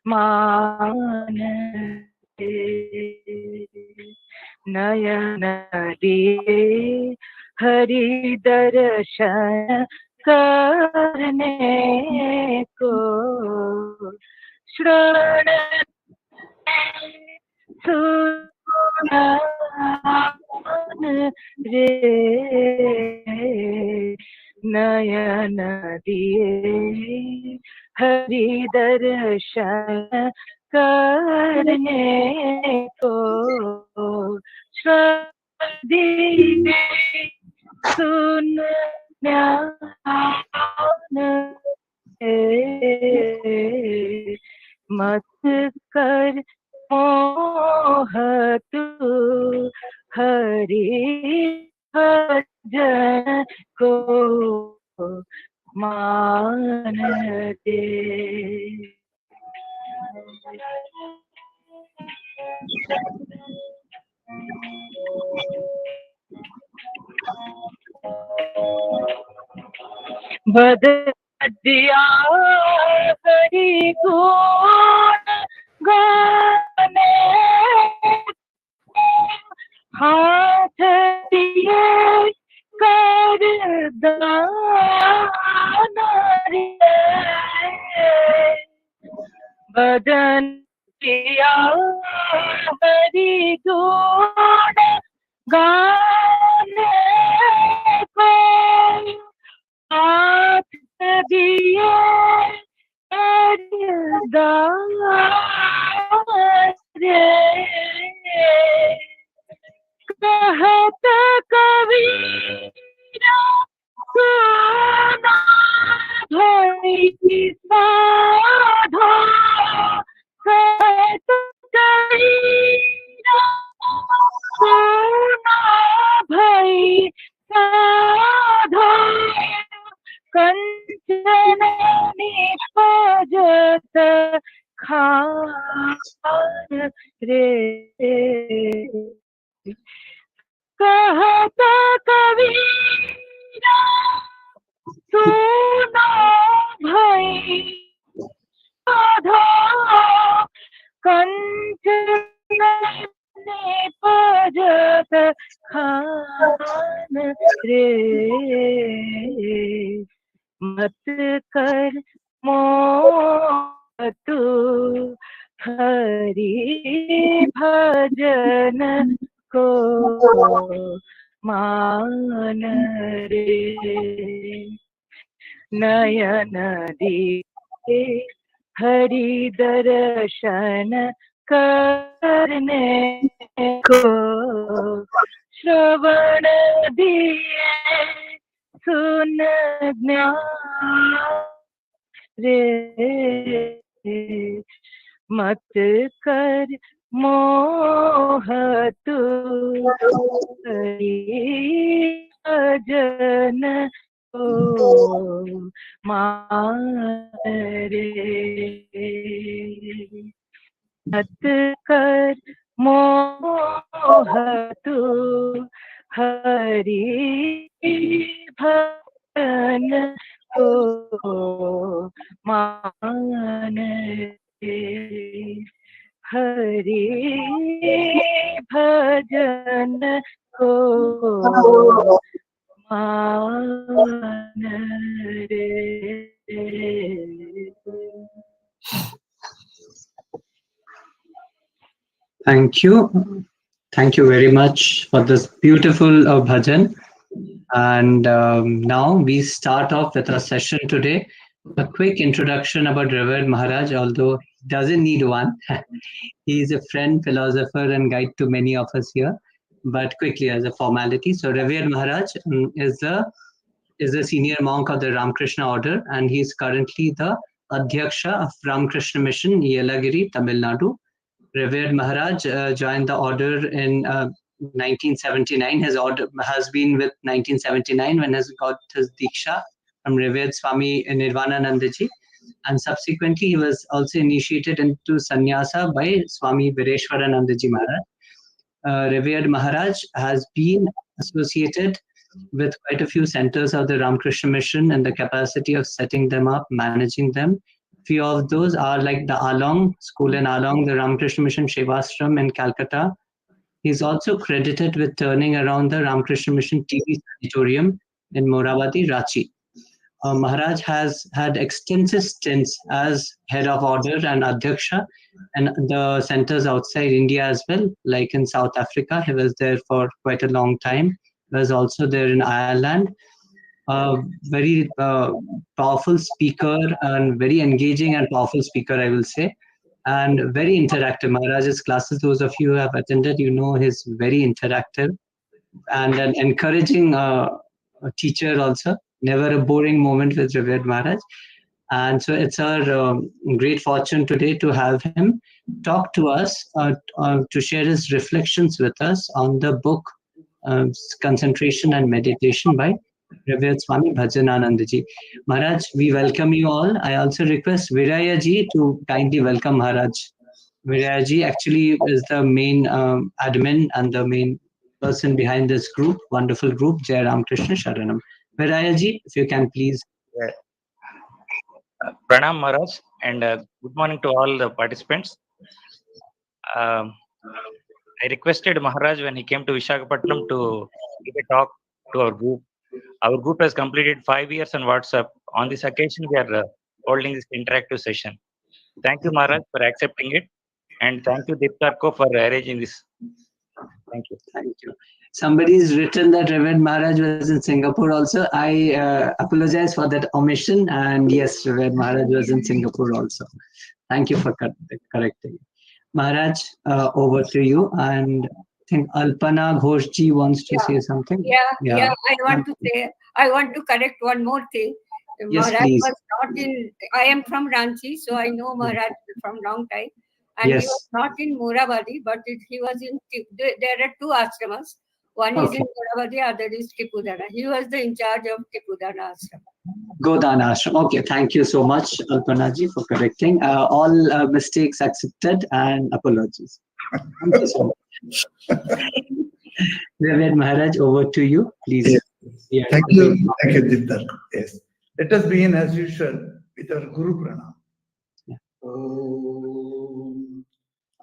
मानते नयन दिए हरि दर्शन करने को श्रवण सुनान रे नयन दिए हरि दर्शन करने को श्रद्धि सुन ज्ञान मत कर मोह तू हरि भजन को मान दे। बद दिया हरि गुण गाने हाथ दिए कर दान रे बदन दिया हरि गुण गाने को हाथ दिए दान रे कहत कबीरा सुना भई साधो कहत कबीरा सुना भई साधो कंचन निपजत खान रे कहत कबीरा सुनो भई साधो कंचन निपजत खान रे मत कर मोह तू हरि भजन को मान रे नयन दिए हरि दर्शन करने को श्रवण दिए सुन ज्ञान रे मत कर मोह तू हरि भजन को मान रे मत कर मोह तू हरि भजन को मान रे हरि भजन को मान रे। Thank you. Thank you very much for this beautiful bhajan. And now we start off with our session today. A quick introduction about Revered Maharaj, although he doesn't need one. He is a friend, philosopher, and guide to many of us here. But quickly, as a formality, so Revered Maharaj is a senior monk of the Ramakrishna order, and he is currently the Adhyaksha of Ramakrishna Mission, Yelagiri, Tamil Nadu. Revered Maharaj joined the order in 1979. His order has been with 1979 when he got his Diksha from Revered Swami Nirvananandaji. And subsequently, he was also initiated into sannyasa by Swami Vireshwaranandaji Maharaj. Revered Maharaj has been associated with quite a few centers of the Ramakrishna Mission and the capacity of setting them up, managing them, Few of those are like the Along School in Along, the Ramakrishna Mission Shivashram in Calcutta. He's also credited with turning around the Ramakrishna Mission TV Sanatorium in Moravati, Ranchi. Maharaj has had extensive stints as head of order and Adhyaksha and the centers outside India as well, like in South Africa. He was there for quite a long time. He was also there in Ireland. Very powerful speaker and very engaging and powerful speaker, I will say, and very interactive. Maharaj's classes, those of you who have attended, you know he's very interactive and an encouraging teacher also. Never a boring moment with Revered Maharaj. And so it's our great fortune today to have him talk to us, to share his reflections with us on the book Concentration and Meditation by Revered Swami Bhajananandaji. Maharaj, we welcome you all. I also request Viraya ji to kindly welcome Maharaj. Viraya ji actually is the main admin and the main person behind this group, wonderful group, Jai Ram Krishna Sharanam. Viraya ji, if you can please. Pranam Maharaj, and good morning to all the participants. I requested Maharaj when he came to Visakhapatnam to give a talk to our group. Our group has completed 5 years on WhatsApp. On this occasion, we are holding this interactive session. Thank you, Maharaj, for accepting it, and thank you, Deeptarko, for arranging this. Thank you. Thank you. Somebody's written that Reverend Maharaj was in Singapore also. I apologize for that omission. And yes, Reverend Maharaj was in Singapore also. Thank you for correcting. Maharaj, over to you. And I think Alpana Ghoshji wants to say something. Yeah. I want to correct one more thing. Yes, Maharaj please. was not in. I am from Ranchi, so I know Maharaj from long time. And Yes. he was not in Moravadi, but he was in. There are two ashramas. One is in Moravadi, other is Tipudana. He was the in charge of Tipudana ashram. Godana ashram. Okay, thank you so much, Alpana ji, for correcting. All mistakes accepted and apologies. Thank you so much. Reverend Maharaj, over to you, please. Yes. Yeah. Thank you, Deeptar. Yes. Let us begin as usual with our Guru Pranam. Om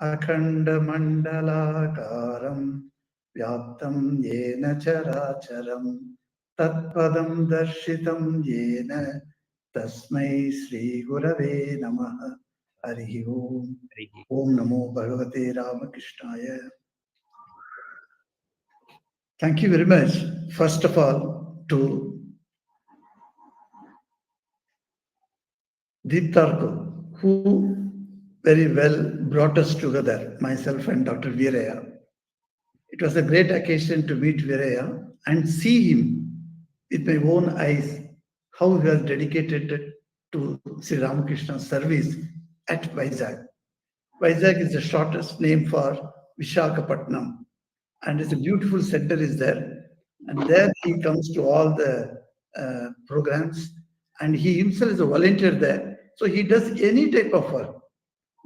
Akhanda Mandalakaram Vyaptam Yena Characharam Tatpadam Darshitam Yena Tasmai Sri Gurave Namaha Harihi Om. Om Namo Bhagavate Ramakrishnaya. Thank you very much, first of all, to Deeptarko, who very well brought us together, myself and Dr. Viraya. It was a great occasion to meet Viraya and see him with my own eyes, how he was dedicated to Sri Ramakrishna's service at Vizag. Vizag is the shortest name for Visakhapatnam, and it's a beautiful center is there. And there he comes to all the programs, and he himself is a volunteer there. So he does any type of work.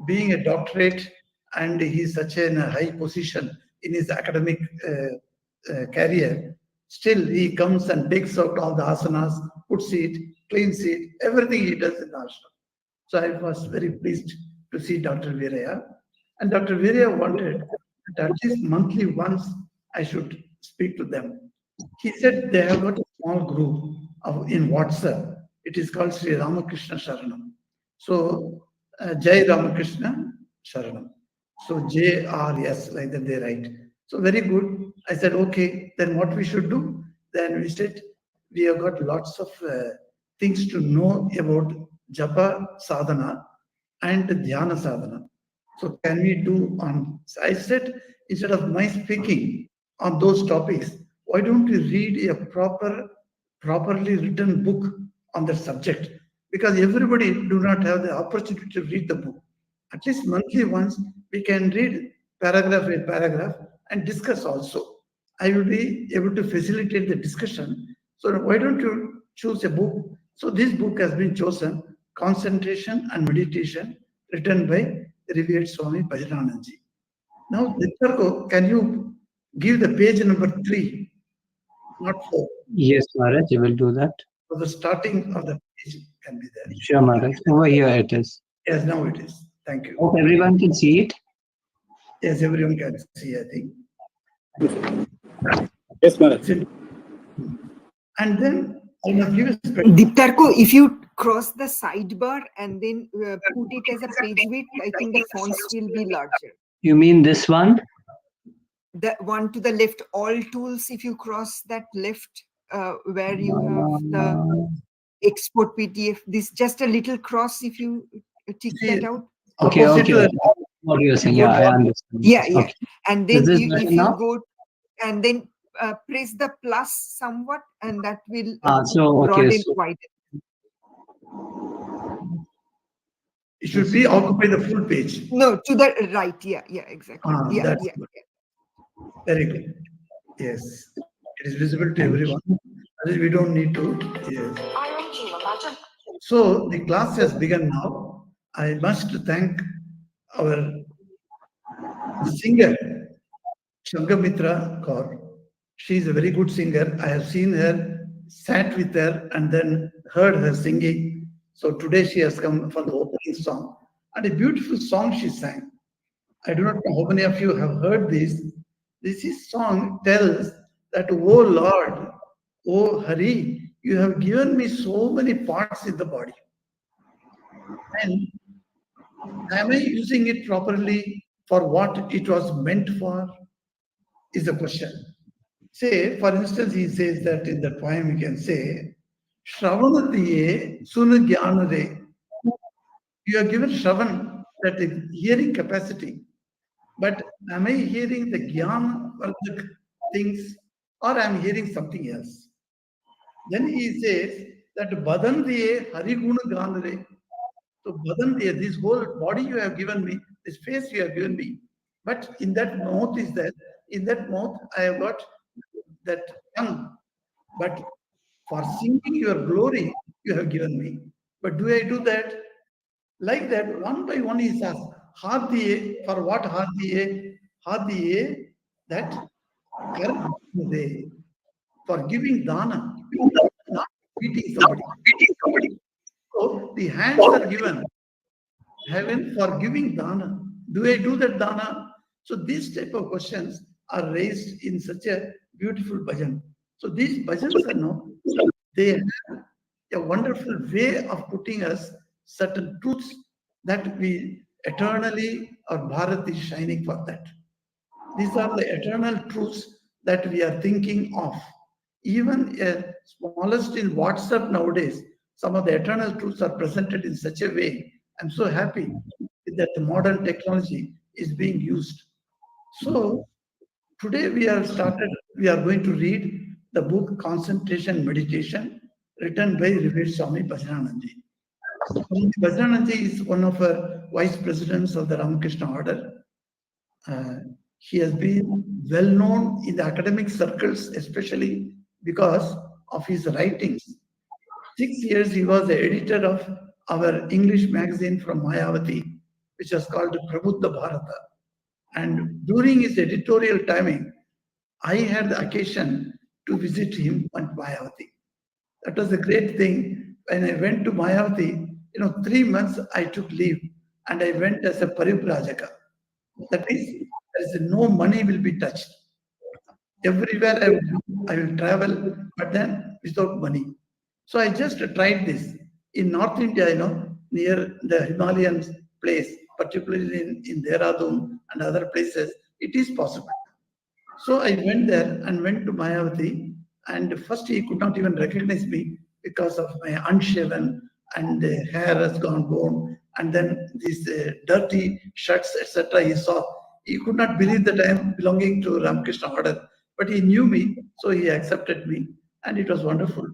Being a doctorate, and he's such a high position in his academic career, still he comes and takes out all the asanas, puts it, cleans it, everything he does in the ashram. So I was very pleased to see Dr. Viraya. And Dr. Viraya wanted that at least monthly once I should speak to them. He said they have got a small group in WhatsApp. It is called Sri Ramakrishna Sharanam. So Jai Ramakrishna Sharanam. So JRS, like that they write. So very good. I said, okay, then what we should do? Then we said, we have got lots of things to know about Japa Sadhana and Dhyana Sadhana. So can we do on, I said, instead of my speaking on those topics, why don't we read a properly written book on that subject? Because everybody do not have the opportunity to read the book. At least monthly once, we can read paragraph by paragraph and discuss also. I will be able to facilitate the discussion. So why don't you choose a book? So this book has been chosen, Concentration and Meditation, written by Revered Swami Bhajananandaji. Now, Deeptarko, can you give the page number 3, not 4? Yes, Maharaj, you will do that. For the starting of the page. can be there. Sure, Maharaj. Over here it is. Yes, now it is. Thank you. Hope everyone can see it. Yes, everyone can see, I think. Yes, Maharaj. And then I must give a Diptarko, if you cross the sidebar and then put it as a page width, I think the fonts will be larger. You mean this one? The one to the left, all tools, if you cross that left, where you have the export PDF, this just a little cross, if you tick that out. Okay, opposite okay. to the- What you're saying, yeah, I understand. Yeah, yeah. Okay. And Is then this if better you now? go and then press the plus somewhat, and that will So, okay. broaden, So, widen. It should be occupy the full page. No, to the right. Yeah, yeah, exactly. Yeah, That's yeah, good. yeah. Very good. Yes. It is visible to everyone. Otherwise, we don't need to. Yes. So the class has begun now. I must thank our singer, Shangamitra Kaur. She is a very good singer. I have seen her, sat with her, and then heard her singing. So today she has come for the opening song. And a beautiful song she sang. I do not know how many of you have heard this. This song tells that, oh Lord, oh Hari, you have given me so many parts in the body. And am I using it properly for what it was meant for? Is the question. Say, for instance, he says that in the poem, you can say, Shravanadiye Sunagyanare. You are given Shravan, that is hearing capacity. But am I hearing the Gyan or the things, or am I hearing something else? Then he says that Badandiye Hariguna Ganare. So Badandiye, this whole body you have given me, this face you have given me. But in that mouth is that, in that mouth I have got that tongue. But for singing your glory, you have given me. But do I do that? Like that, one by one he says, Hadiye, for what Hadiye? Hadiye, that for giving dana, not beating somebody. So the hands are given, heaven for giving dana. Do I do that dana? So these type of questions are raised in such a beautiful bhajan. So these bhajans are no, they have a wonderful way of putting us certain truths that we eternally, our Bharat is shining for that. These are the eternal truths that we are thinking of. Even smallest in WhatsApp nowadays, some of the eternal truths are presented in such a way. I'm so happy that the modern technology is being used. So today we are going to read the book Concentration Meditation, written by Rived Swami Bajrananji. Bajrananji is one of our vice presidents of the Ramakrishna Order. He has been well known in the academic circles, especially because of his writings. 6 years he was the editor of our English magazine from Mayavati, which was called Prabuddha Bharata. And during his editorial timing, I had the occasion to visit him at Mayavati. That was a great thing. When I went to Mayavati, 3 months I took leave and I went as a parivrajaka. That is, there is no money will be touched. Everywhere I will travel, but then without money. So I just tried this. In North India, near the Himalayan place, particularly in Dehradun and other places, it is possible. So I went there and went to Mayavati, and first he could not even recognize me because of my unshaven and the hair has gone bone, and then these dirty shirts, etc. He saw. He could not believe that I am belonging to Ramakrishna Order, but he knew me, so he accepted me, and it was wonderful.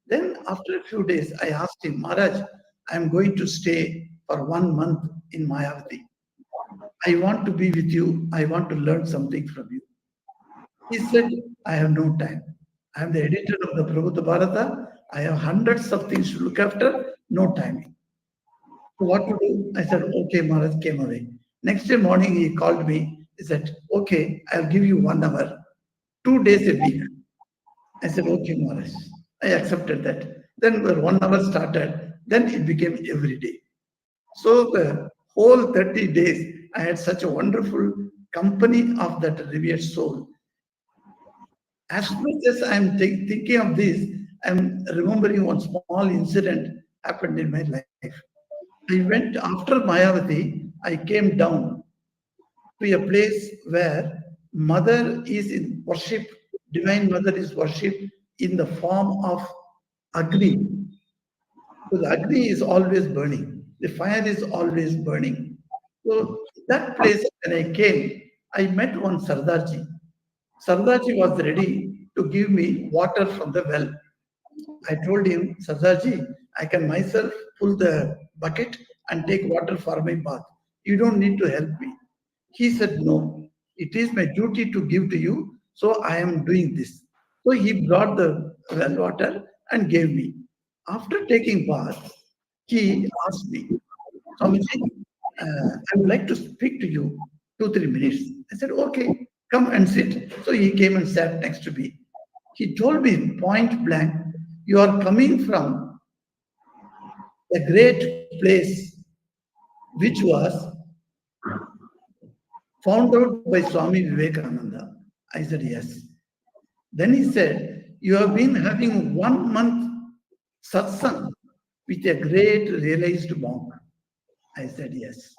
Then after a few days, I asked him, Maharaj, I am going to stay for 1 month in Mayavati. I want to be with you. I want to learn something from you. He said, I have no time. I am the editor of the Prabuddha Bharata. I have hundreds of things to look after, no time. So what to do? I said, okay, Maharaj, came away. Next day morning, he called me. He said, okay, I'll give you 1 hour, 2 days a week. I said, okay, Maharaj. I accepted that. Then 1 hour started. then it became every day. So the whole 30 days, I had such a wonderful company of that revered soul. As much as I'm thinking of this, I'm remembering one small incident happened in my life. I went after Mayavati, I came down to a place where Mother is in worship, Divine Mother is worshipped in the form of Agni. So the Agni is always burning, the fire is always burning. So that place, when I came, I met one Sardarji. Sardarji was ready to give me water from the well. I told him, Sardarji, I can myself pull the bucket and take water for my bath. You don't need to help me. He said, no, it is my duty to give to you, so I am doing this. So he brought the well water and gave me. After taking bath, he asked me, Swamiji, I would like to speak to you 2-3 minutes. I said, okay, come and sit. So he came and sat next to me. He told me point blank, you are coming from a great place which was found out by Swami Vivekananda. I said, yes. Then he said, you have been having 1 month satsang with a great realized monk. I said, yes.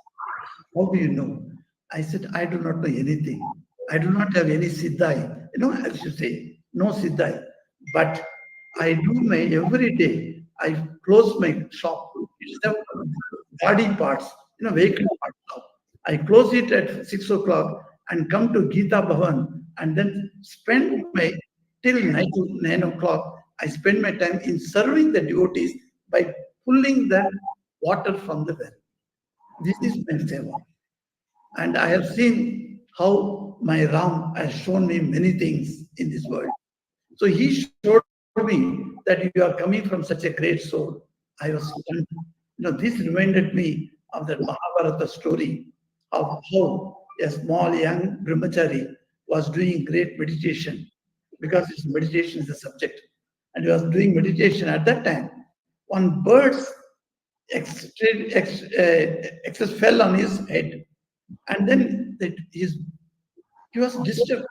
How do you know? I said, I do not know anything. I do not have any siddhai. As you say, no siddhai. But I do my every day, I close my shop. It's the body parts, vehicle parts shop. I close it at 6 o'clock and come to Gita Bhavan and then spend my, till 9 o'clock, I spend my time in serving the devotees by pulling the water from the well. This is my seva. And I have seen how my Ram has shown me many things in this world. So he showed me that you are coming from such a great soul. I was stunned. This reminded me of the Mahabharata story of how a small young brahmachari was doing great meditation because his meditation is the subject. And he was doing meditation at that time. One bird's excess fell on his head. And then he was disturbed.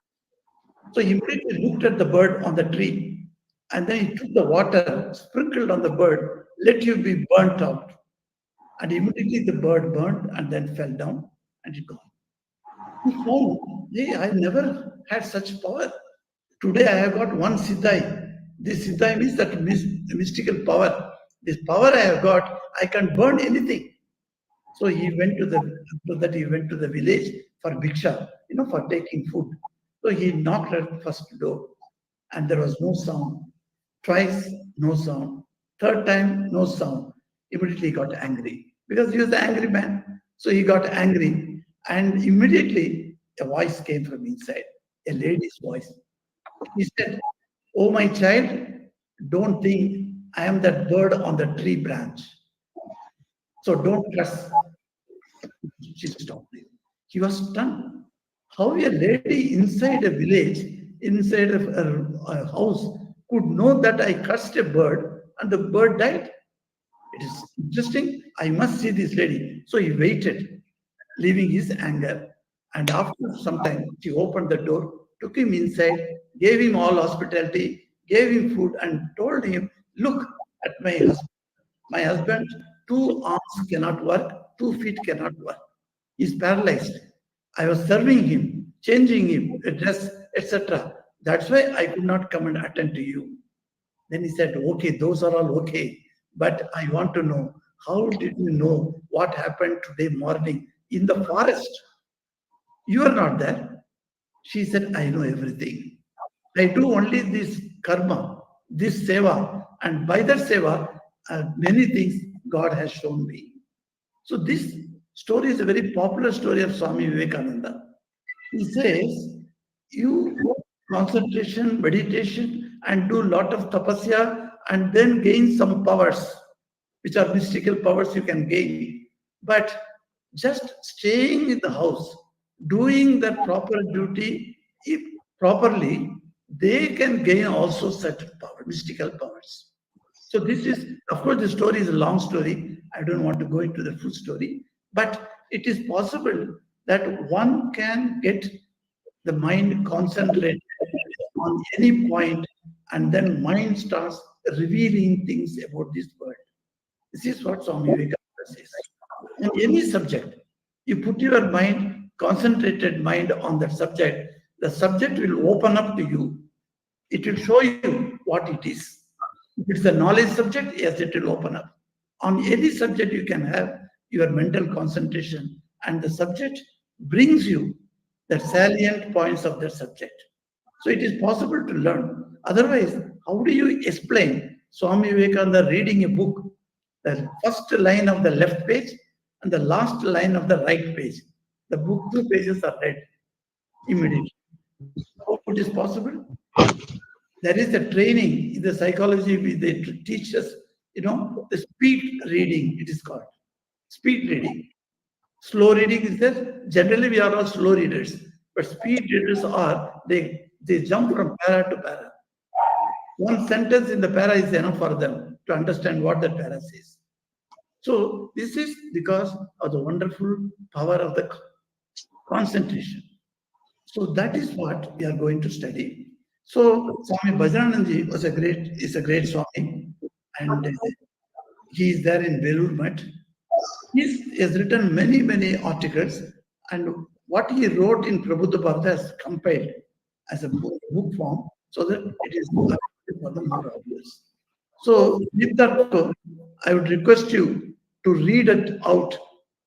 So he immediately looked at the bird on the tree. And then he took the water, sprinkled on the bird, let you be burnt out. And immediately the bird burned and then fell down and it gone. He found, hey, I never had such power. Today I have got one siddhai. This siddhai means that mystical power. This power I have got, I can burn anything. So he went to the village for bhiksha, for taking food. So he knocked at the first door and there was no sound. Twice, no sound. Third time, no sound. Immediately he got angry because he was the angry man. So he got angry and immediately a voice came from inside, a lady's voice. He said, oh my child, don't think I am that bird on the tree branch. So don't trust. She stopped him. He was stunned. How a lady inside a village, inside a house, could know that I cursed a bird and the bird died? It is interesting. I must see this lady. So he waited, leaving his anger. And after some time, she opened the door, took him inside, gave him all hospitality, gave him food, and told him, look at my husband. My husband, 2 arms cannot work, 2 feet cannot work. He's paralyzed. I was serving him, changing him, a dress, etc. That's why I could not come and attend to you. Then he said, okay, those are all okay. But I want to know, how did you know what happened today morning in the forest? You are not there. She said, I know everything. I do only this karma, this seva. And by that seva, many things God has shown me. So this story is a very popular story of Swami Vivekananda. He says, you concentration, meditation, and do a lot of tapasya, and then gain some powers, which are mystical powers you can gain. But just staying in the house, doing the proper duty properly, they can gain also certain power, mystical powers. So this is, of course, the story is a long story. I don't want to go into the full story, but it is possible that one can get the mind concentrated on any point, and then mind starts revealing things about this world. This is what Swami Vivekananda says. In any subject, you put your mind, concentrated mind on that subject, the subject will open up to you. It will show you what it is. If it's a knowledge subject, yes, it will open up. On any subject, you can have your mental concentration, and the subject brings you the salient points of the subject. So it is possible to learn. Otherwise, how do you explain Swami Vivekananda reading a book, the first line of the left page and the last line of the right page? The book, 2 pages are read immediately. How it is possible? There is a training in the psychology, they teach us, the speed reading, it is called. Speed reading. Slow reading is there. Generally, we are all slow readers, but speed readers are, they jump from para to para. One sentence in the para is enough for them to understand what the para says. So this is because of the wonderful power of the concentration. So that is what we are going to study. So Swami Bhajananandji is a great Swami, and he is there in Belur Math. He has written many articles, and what he wrote in Prabuddha Bharata is compiled as a book form, so that it is available for the more audience. So with that, I would request you to read it out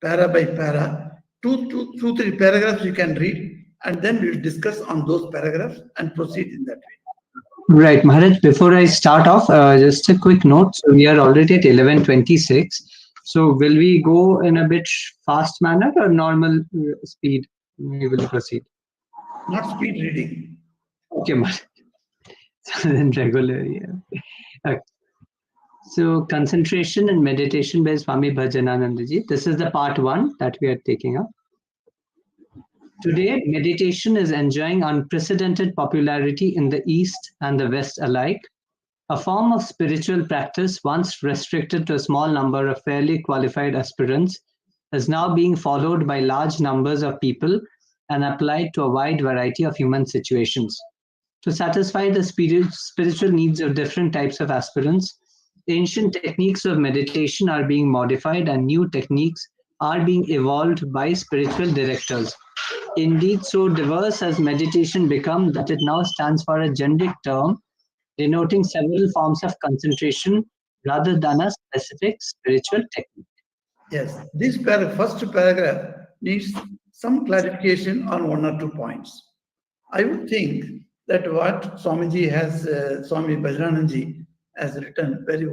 para by para. 2-3 paragraphs you can read, and then we will discuss on those paragraphs and proceed in that way. Right, Maharaj, before I start off, just a quick note. So we are already at 11:26. So will we go in a bit fast manner or normal speed? We will proceed. Not speed reading. Okay, Maharaj. Then regular, yeah. Okay. So concentration and meditation by Swami Bhajananandji. This is the part 1 that we are taking up. Today, meditation is enjoying unprecedented popularity in the East and the West alike. A form of spiritual practice once restricted to a small number of fairly qualified aspirants is now being followed by large numbers of people and applied to a wide variety of human situations. To satisfy the spiritual needs of different types of aspirants, ancient techniques of meditation are being modified and new techniques are being evolved by spiritual directors. Indeed, so diverse has meditation become that it now stands for a generic term denoting several forms of concentration rather than a specific spiritual technique. Yes, this first paragraph needs some clarification on 1 or 2 points. I would think that what Swamiji has, Swami Bhajananandji has written, very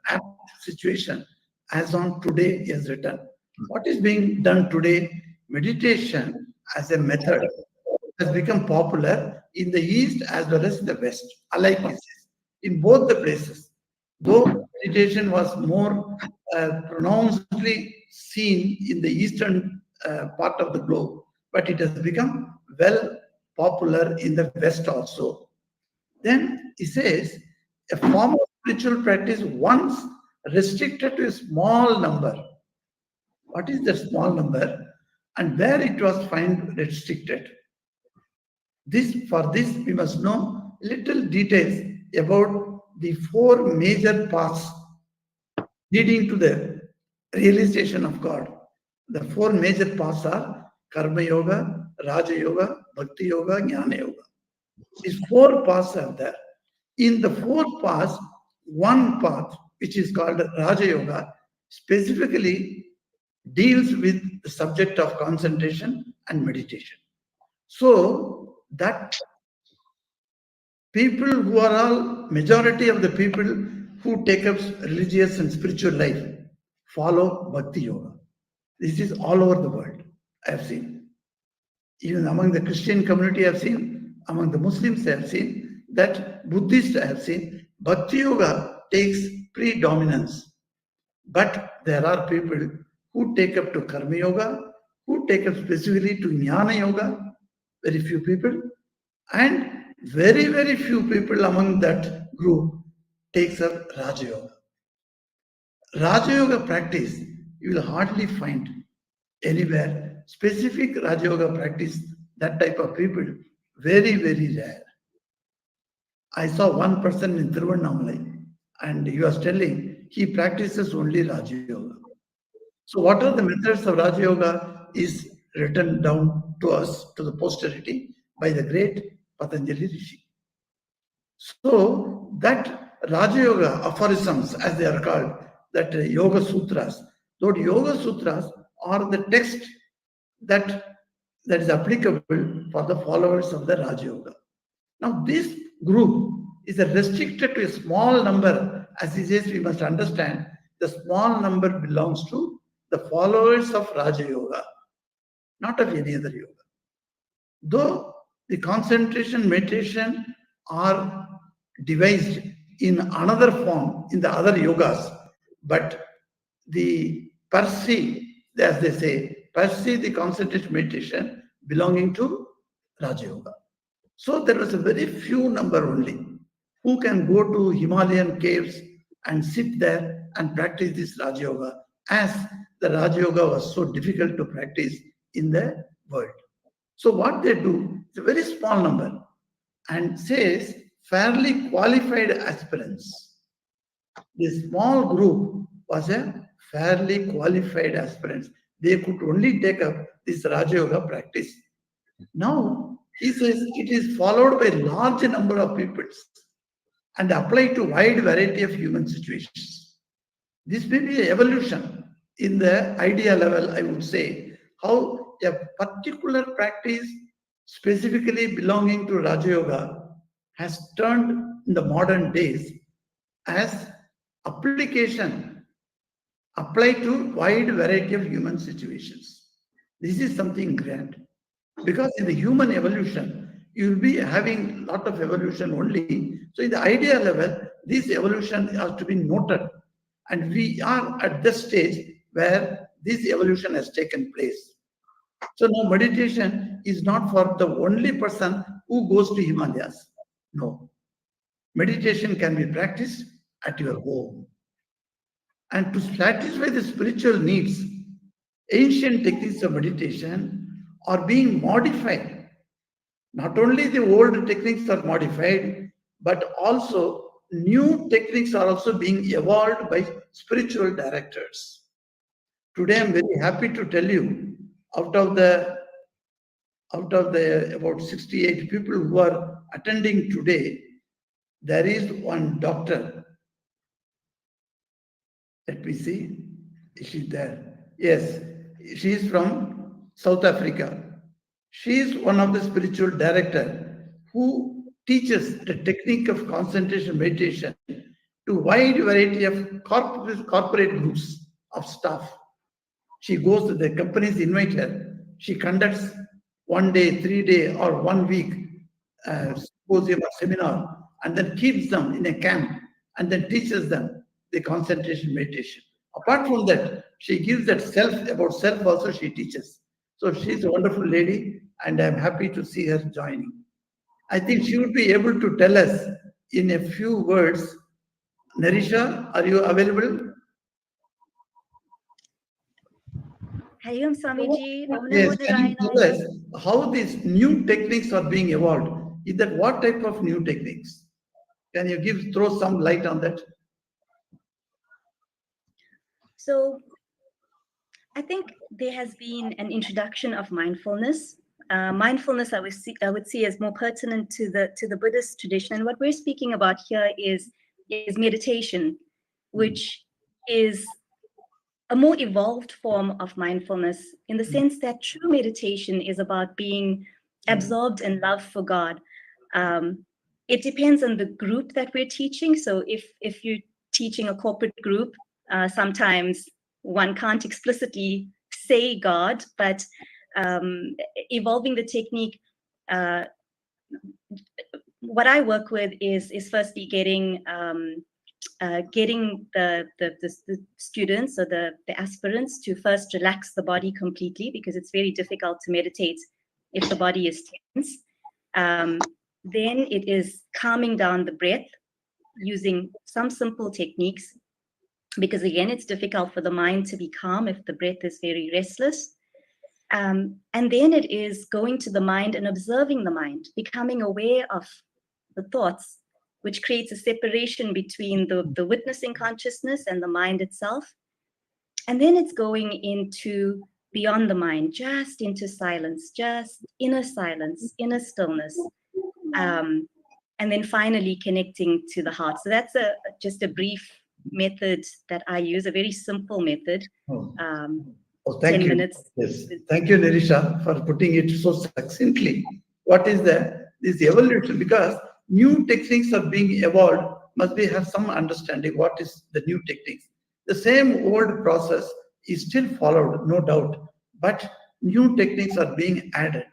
apt situation, as on today he has written. What is being done today, meditation as a method has become popular in the East as well as the West, alike in both the places. Though meditation was more pronouncedly seen in the Eastern part of the globe, but it has become well popular in the West also. Then he says, a form of spiritual practice once restricted to a small number. What is the small number? And where it was found restricted? For this, we must know little details about the 4 major paths leading to the realization of God. The 4 major paths are Karma Yoga, Raja Yoga, Bhakti Yoga, Jnana Yoga. These 4 paths are there. In the 4 paths, one path, which is called Raja Yoga, specifically deals with the subject of concentration and meditation. So that people who are all, majority of the people who take up religious and spiritual life follow Bhakti Yoga. This is all over the world, I have seen. Even among the Christian community I have seen, among the Muslims I have seen, that Buddhists I have seen, Bhakti Yoga takes predominance. But there are people who take up to Karma Yoga, who take up specifically to Jnana Yoga, very few people, and very few people among that group takes up Raja Yoga. Raja Yoga practice, you will hardly find anywhere specific Raja Yoga practice, that type of people, very, very rare. I saw one person in Tiruvannamalai and he was telling he practices only Raja Yoga. So what are the methods of Raja Yoga is written down to us, to the posterity, by the great Patanjali Rishi. So that Raja Yoga aphorisms, as they are called, that Yoga Sutras, those Yoga Sutras are the text that is applicable for the followers of the Raja Yoga. Now this group is restricted to a small number. As he says, we must understand the small number belongs to the followers of Raja Yoga, not of any other yoga. Though the concentration meditation are devised in another form in the other yogas, but the per se, as they say, per se the concentration meditation belonging to Raja Yoga. So there was a very few number only who can go to Himalayan caves and sit there and practice this Raja Yoga, as the Raja Yoga was so difficult to practice in the world. So what they do, it's a very small number, and says fairly qualified aspirants. This small group was a fairly qualified aspirants. They could only take up this Raja Yoga practice. Now, he says it is followed by a large number of peoples and applied to wide variety of human situations. This may be an evolution in the idea level, I would say, how a particular practice specifically belonging to Raja Yoga has turned in the modern days as application applied to wide variety of human situations. This is something grand. Because in the human evolution, you will be having a lot of evolution only. So in the idea level, this evolution has to be noted. And we are at this stage where this evolution has taken place. So now meditation is not for the only person who goes to Himalayas. No. Meditation can be practiced at your home. And to satisfy the spiritual needs, ancient techniques of meditation are being modified. Not only the old techniques are modified, but also new techniques are also being evolved by spiritual directors. Today, I'm very happy to tell you, out of the about 68 people who are attending today, there is one doctor. Let me see. Is she there? Yes, she is from South Africa. She is one of the spiritual directors who teaches the technique of concentration meditation to wide variety of corporate groups of staff. She goes to the companies invite her. She conducts 1 day, 3 day, or 1 week symposium or seminar, and then keeps them in a camp and then teaches them the concentration meditation. Apart from that, she gives that about self also she teaches. So she's a wonderful lady, and I'm happy to see her joining. I think she would be able to tell us in a few words. Narisha, are you available? Hariom Swamiji. Yes, can you tell us how these new techniques are being evolved? Is that what type of new techniques? Can you throw some light on that? So I think there has been an introduction of mindfulness. Mindfulness, I would see as more pertinent to the Buddhist tradition. And what we're speaking about here is meditation, which is a more evolved form of mindfulness, in the sense that true meditation is about being absorbed in love for God. It depends on the group that we're teaching. So if you're teaching a corporate group, sometimes one can't explicitly say God, but evolving the technique, what I work with is firstly getting the students or the aspirants to first relax the body completely, because it's very difficult to meditate if the body is tense. Then it is calming down the breath. using some simple techniques, because again, it's difficult for the mind to be calm if the breath is very restless. And then it is going to the mind and observing the mind, becoming aware of the thoughts, which creates a separation between the witnessing consciousness and the mind itself. And then it's going into beyond the mind, just into silence, just inner silence, inner stillness. And then finally connecting to the heart. So that's just a brief method that I use, a very simple method. Thank 10 you. minutes. Yes. Thank you, Nirisha, for putting it so succinctly. What is this evolution? Because new techniques are being evolved, must be have some understanding what is the new techniques. The same old process is still followed, no doubt, but new techniques are being added.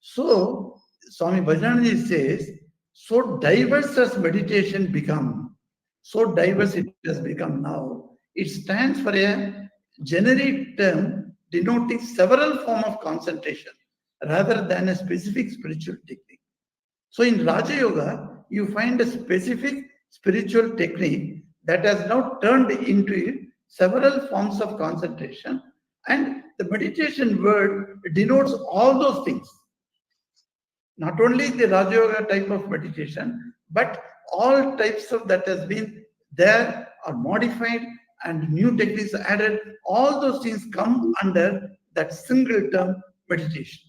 So Swami Bhajananji says, so diverse as meditation become, so diverse it has become now. It stands for a generic term denoting several forms of concentration rather than a specific spiritual technique. So in Raja Yoga, you find a specific spiritual technique that has now turned into several forms of concentration, and the meditation word denotes all those things. Not only the Raja Yoga type of meditation, but all types of that has been there are modified and new techniques added. All those things come under that single term meditation.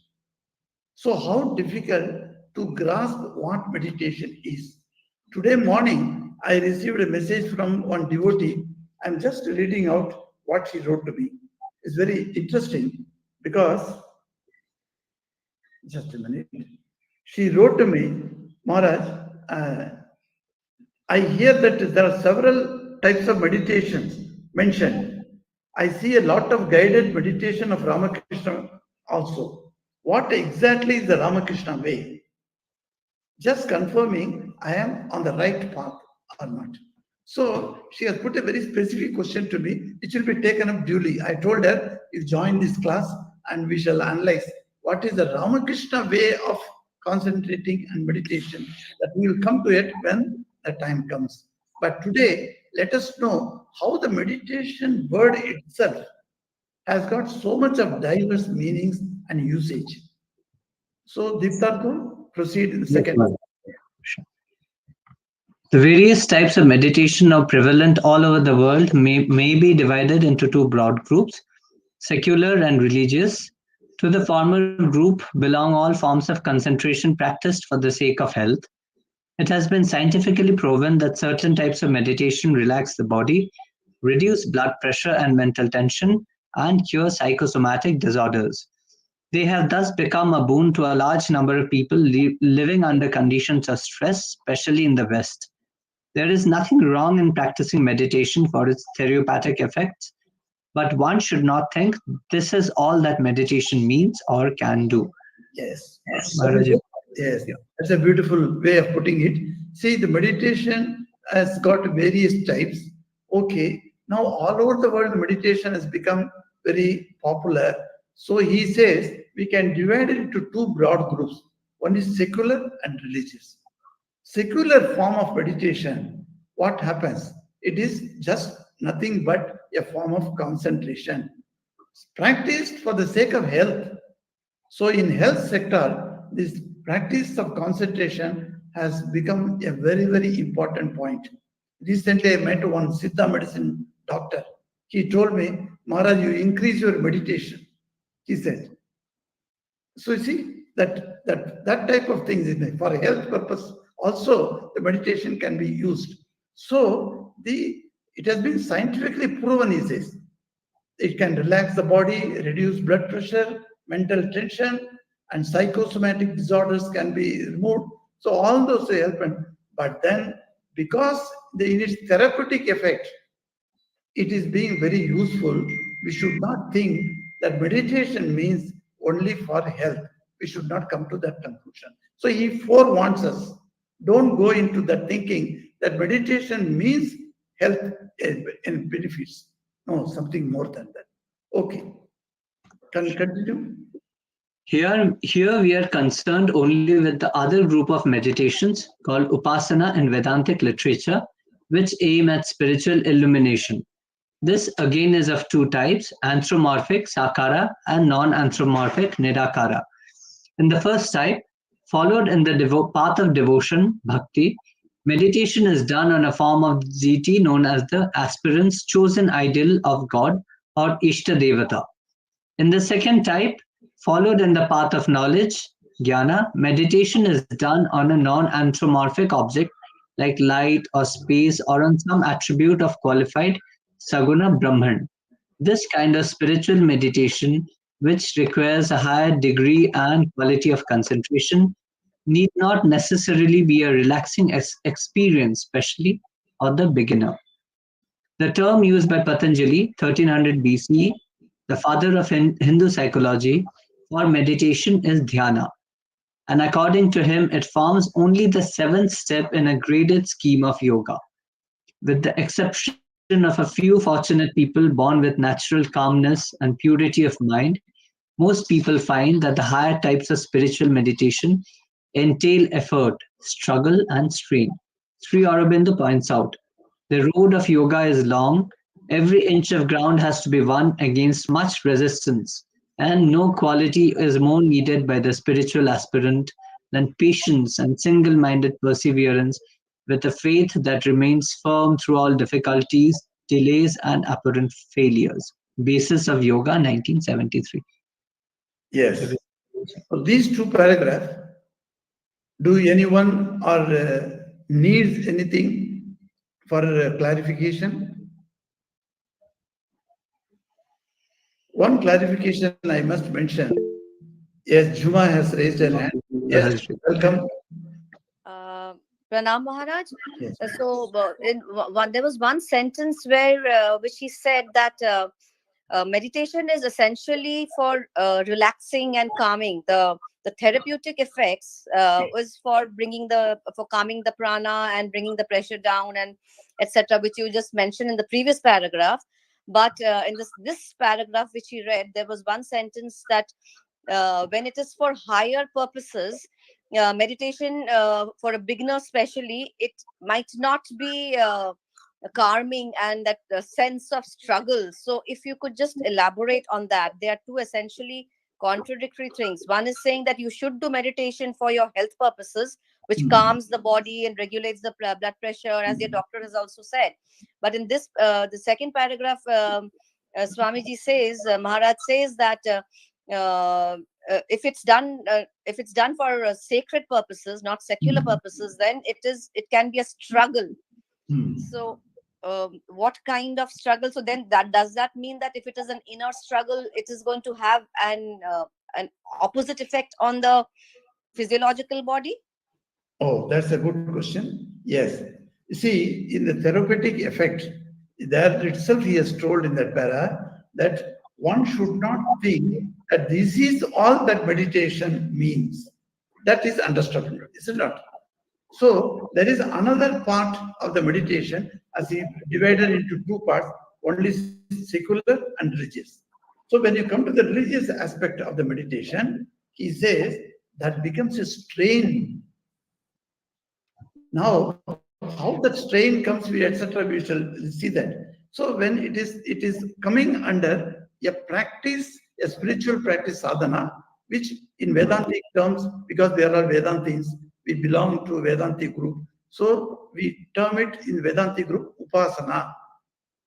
So how difficult to grasp what meditation is. Today morning, I received a message from one devotee. I'm just reading out what she wrote to me. It's very interesting because, just a minute. She wrote to me, Maharaj, I hear that there are several types of meditations mentioned. I see a lot of guided meditation of Ramakrishna also. What exactly is the Ramakrishna way? Just confirming I am on the right path or not. So she has put a very specific question to me, which will be taken up duly. I told her, you join this class and we shall analyze what is the Ramakrishna way of concentrating and meditation. That we will come to it when the time comes. But today, let us know how the meditation word itself has got so much of diverse meanings and usage. So Deeptartha, proceed in the second. The various types of meditation are prevalent all over the world may be divided into two broad groups, secular and religious. To the former group belong all forms of concentration practiced for the sake of health. It has been scientifically proven that certain types of meditation relax the body, reduce blood pressure and mental tension, and cure psychosomatic disorders. They have thus become a boon to a large number of people living under conditions of stress, especially in the West. There is nothing wrong in practicing meditation for its therapeutic effects, but one should not think this is all that meditation means or can do. Yes. Yes. That's a beautiful way of putting it. See, the meditation has got various types. Okay, now all over the world, meditation has become very popular. So he says we can divide it into two broad groups. One is secular and religious. Secular form of meditation, what happens? It is just nothing but a form of concentration practiced for the sake of health. So in health sector, this practice of concentration has become a very, very important point. Recently, I met one Siddha medicine doctor. He told me, Maharaj, you increase your meditation, he said. So you see, that type of things for a health purpose also the meditation can be used. So it has been scientifically proven, he says. It can relax the body, reduce blood pressure, mental tension, and psychosomatic disorders can be removed. So all those help. But then, because in its therapeutic effect, it is being very useful, we should not think that meditation means only for health. We should not come to that conclusion. So he forewarns us, don't go into that thinking that meditation means health and benefits. No, something more than that. Okay. Can you continue? Here we are concerned only with the other group of meditations called Upasana in Vedantic literature, which aim at spiritual illumination. This again is of two types, anthropomorphic sakara and non-anthropomorphic nirakara. In the first type, followed in the path of devotion, bhakti, meditation is done on a form of deity known as the aspirant's chosen ideal of God or Ishta Devata. In the second type, followed in the path of knowledge, jnana, meditation is done on a non-anthropomorphic object like light or space or on some attribute of qualified Saguna Brahman. This kind of spiritual meditation, which requires a higher degree and quality of concentration, need not necessarily be a relaxing experience, especially for the beginner. The term used by Patanjali, 1300 BCE, the father of Hindu psychology, for meditation is dhyana. And according to him, it forms only the seventh step in a graded scheme of yoga. With the exception of a few fortunate people born with natural calmness and purity of mind, most people find that the higher types of spiritual meditation entail effort, struggle, and strain. Sri Aurobindo points out, the road of yoga is long, every inch of ground has to be won against much resistance, and no quality is more needed by the spiritual aspirant than patience and single-minded perseverance with a faith that remains firm through all difficulties, delays, and apparent failures. Basis of Yoga, 1973. Yes. So these two paragraphs, do anyone or needs anything for clarification? One clarification I must mention. Yes, Juma has raised her hand. Yes, welcome. Pranam Maharaj. Yes. So there was one sentence where which he said that meditation is essentially for relaxing and calming. The therapeutic effects was for calming the prana and bringing the pressure down and etc., which you just mentioned in the previous paragraph. But in this paragraph which he read, there was one sentence that when it is for higher purposes, meditation for a beginner especially, it might not be calming and that sense of struggle. So if you could just elaborate on that. There are two essentially contradictory things. One is saying that you should do meditation for your health purposes, which calms the body and regulates the blood pressure, as your doctor has also said. But in this, the second paragraph, Swamiji says, Maharaj says that if it's done for sacred purposes, not secular purposes, then it can be a struggle. So what kind of struggle? So then does that mean that if it is an inner struggle, it is going to have an opposite effect on the physiological body? Oh, that's a good question. Yes. You see, in the therapeutic effect, there itself he has told in that para that one should not think that this is all that meditation means. That is understandable, is it not? So there is another part of the meditation as he divided into two parts, one is secular and religious. So when you come to the religious aspect of the meditation, he says that becomes a strain. Now, how that strain comes, etc., we shall see that. So when it is coming under a practice, a spiritual practice sadhana, which in Vedantic terms, because there are Vedantins, we belong to Vedantic group. So we term it in Vedantic group upasana.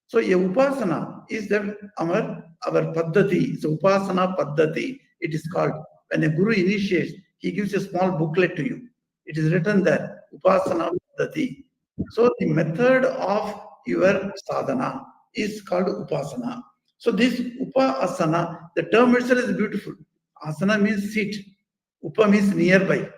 So a upasana is that our paddhati, it's upasana paddhati, it is called. When a guru initiates, he gives a small booklet to you. It is written there, upasana paddhati. So the method of your sadhana is called upasana. So this upasana, the term itself is beautiful. Asana means seat. Upa means nearby.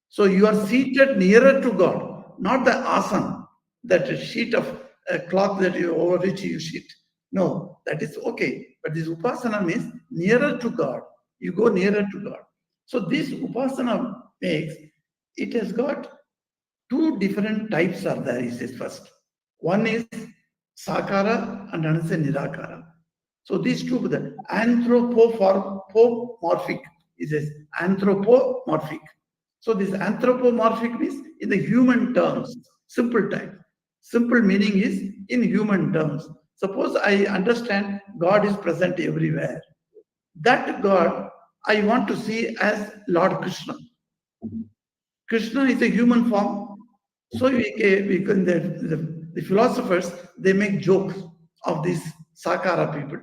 So you are seated nearer to God, not the asana, that sheet of cloth that over which you sit. No, that is okay. But this upasana means nearer to God. You go nearer to God. So this upasana makes, it has got two different types are there, he says first. One is sakara and another is nirakara. So these two, the anthropomorphic, he says anthropomorphic. So this anthropomorphic means in the human terms, simple time. Simple meaning is in human terms. Suppose I understand God is present everywhere. That God I want to see as Lord Krishna. Krishna is a human form. So the philosophers, they make jokes of these Sakara people.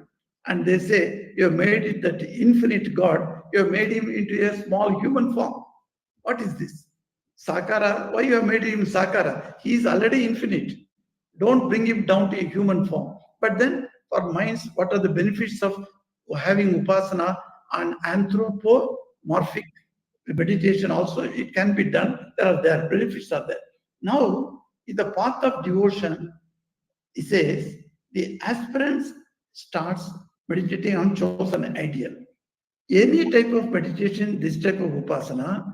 And they say, you have made it that infinite God, you have made him into a small human form. What is this? Sakara, why you have made him Sakara? He is already infinite. Don't bring him down to a human form. But then for minds, what are the benefits of having Upasana and anthropomorphic meditation also? It can be done. There benefits are there. Now, in the path of devotion, it says the aspirant starts meditating on chosen ideal. Any type of meditation, this type of Upasana,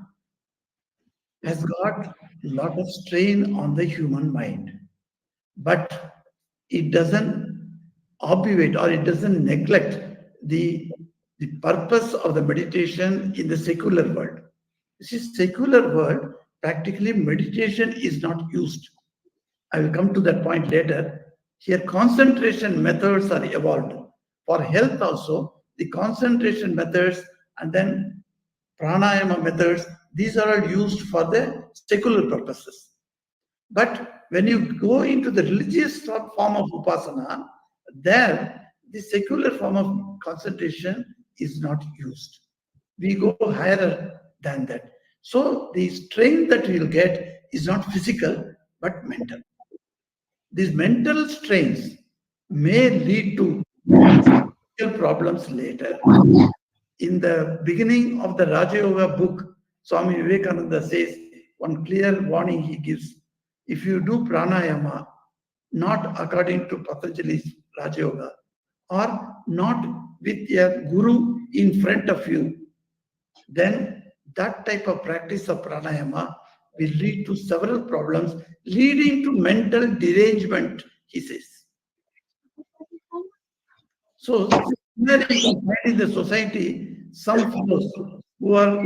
has got a lot of strain on the human mind. But it doesn't obviate or it doesn't neglect the purpose of the meditation in the secular world. This is secular world, practically meditation is not used. I will come to that point later. Here concentration methods are evolved. For health also, the concentration methods and then pranayama methods, these are all used for the secular purposes. But when you go into the religious form of Upasana, there the secular form of concentration is not used. We go higher than that. So the strain that we will get is not physical, but mental. These mental strains may lead to physical problems later. In the beginning of the Raja Yoga book, Swami Vivekananda says, one clear warning he gives, if you do pranayama not according to Patanjali's Raja Yoga, or not with a guru in front of you, then that type of practice of pranayama will lead to several problems, leading to mental derangement, he says. So, in the society, some fellows who are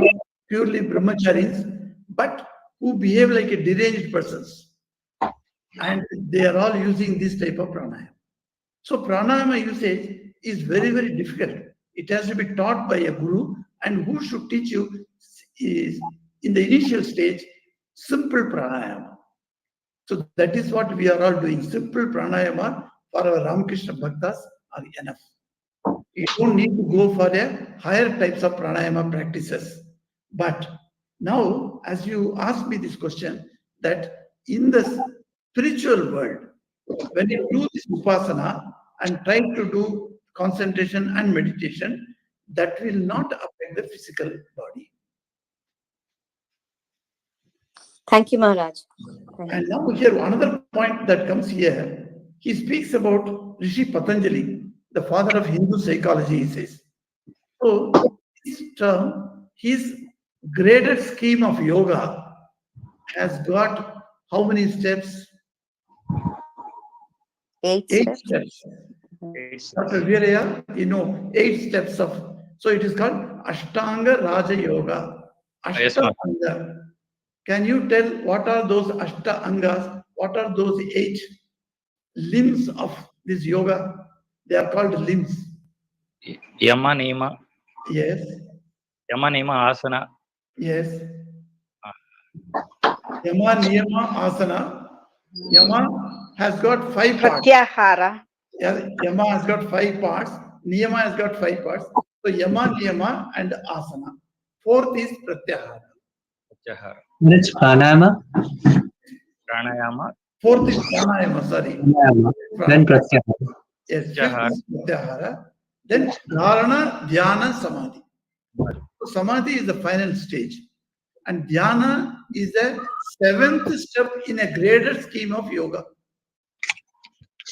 purely brahmacharis, but who behave like a deranged persons. And they are all using this type of pranayama. So pranayama usage is very, very difficult. It has to be taught by a guru, and who should teach you is, in the initial stage, simple pranayama. So that is what we are all doing. Simple pranayama for our Ramakrishna Bhaktas are enough. You don't need to go for a higher types of pranayama practices. But now, as you ask me this question, that in the spiritual world, when you do this upasana and try to do concentration and meditation, that will not affect the physical body. Thank you, Maharaj. And now here, another point that comes here, he speaks about Rishi Patanjali, the father of Hindu psychology, he says. So, this term, his graded scheme of yoga has got how many steps? 8 8 steps. steps. Dr. Viraya, 8 steps of, so it is called Ashtanga Raja Yoga. Ashtanga. Can you tell what are those Ashtangas? What are those 8 limbs of this yoga? They are called limbs. Yama, Niyama. Yes. Yama, Niyama, Asana. Yes. Yama, Niyama, Asana. Yama has got 5 parts. Pratyahara. Yama has got 5 parts. Niyama has got 5 parts. So Yama, Niyama and Asana. 4th is Pratyahara. It's pranayama. Pranayama. 4th is pranayama, sorry. Pranayama. Then pratyahara. Yes, 5th is pratyahara. Then dharana, dhyana, samadhi. So samadhi is the final stage. And dhyana is the 7th step in a graded scheme of yoga.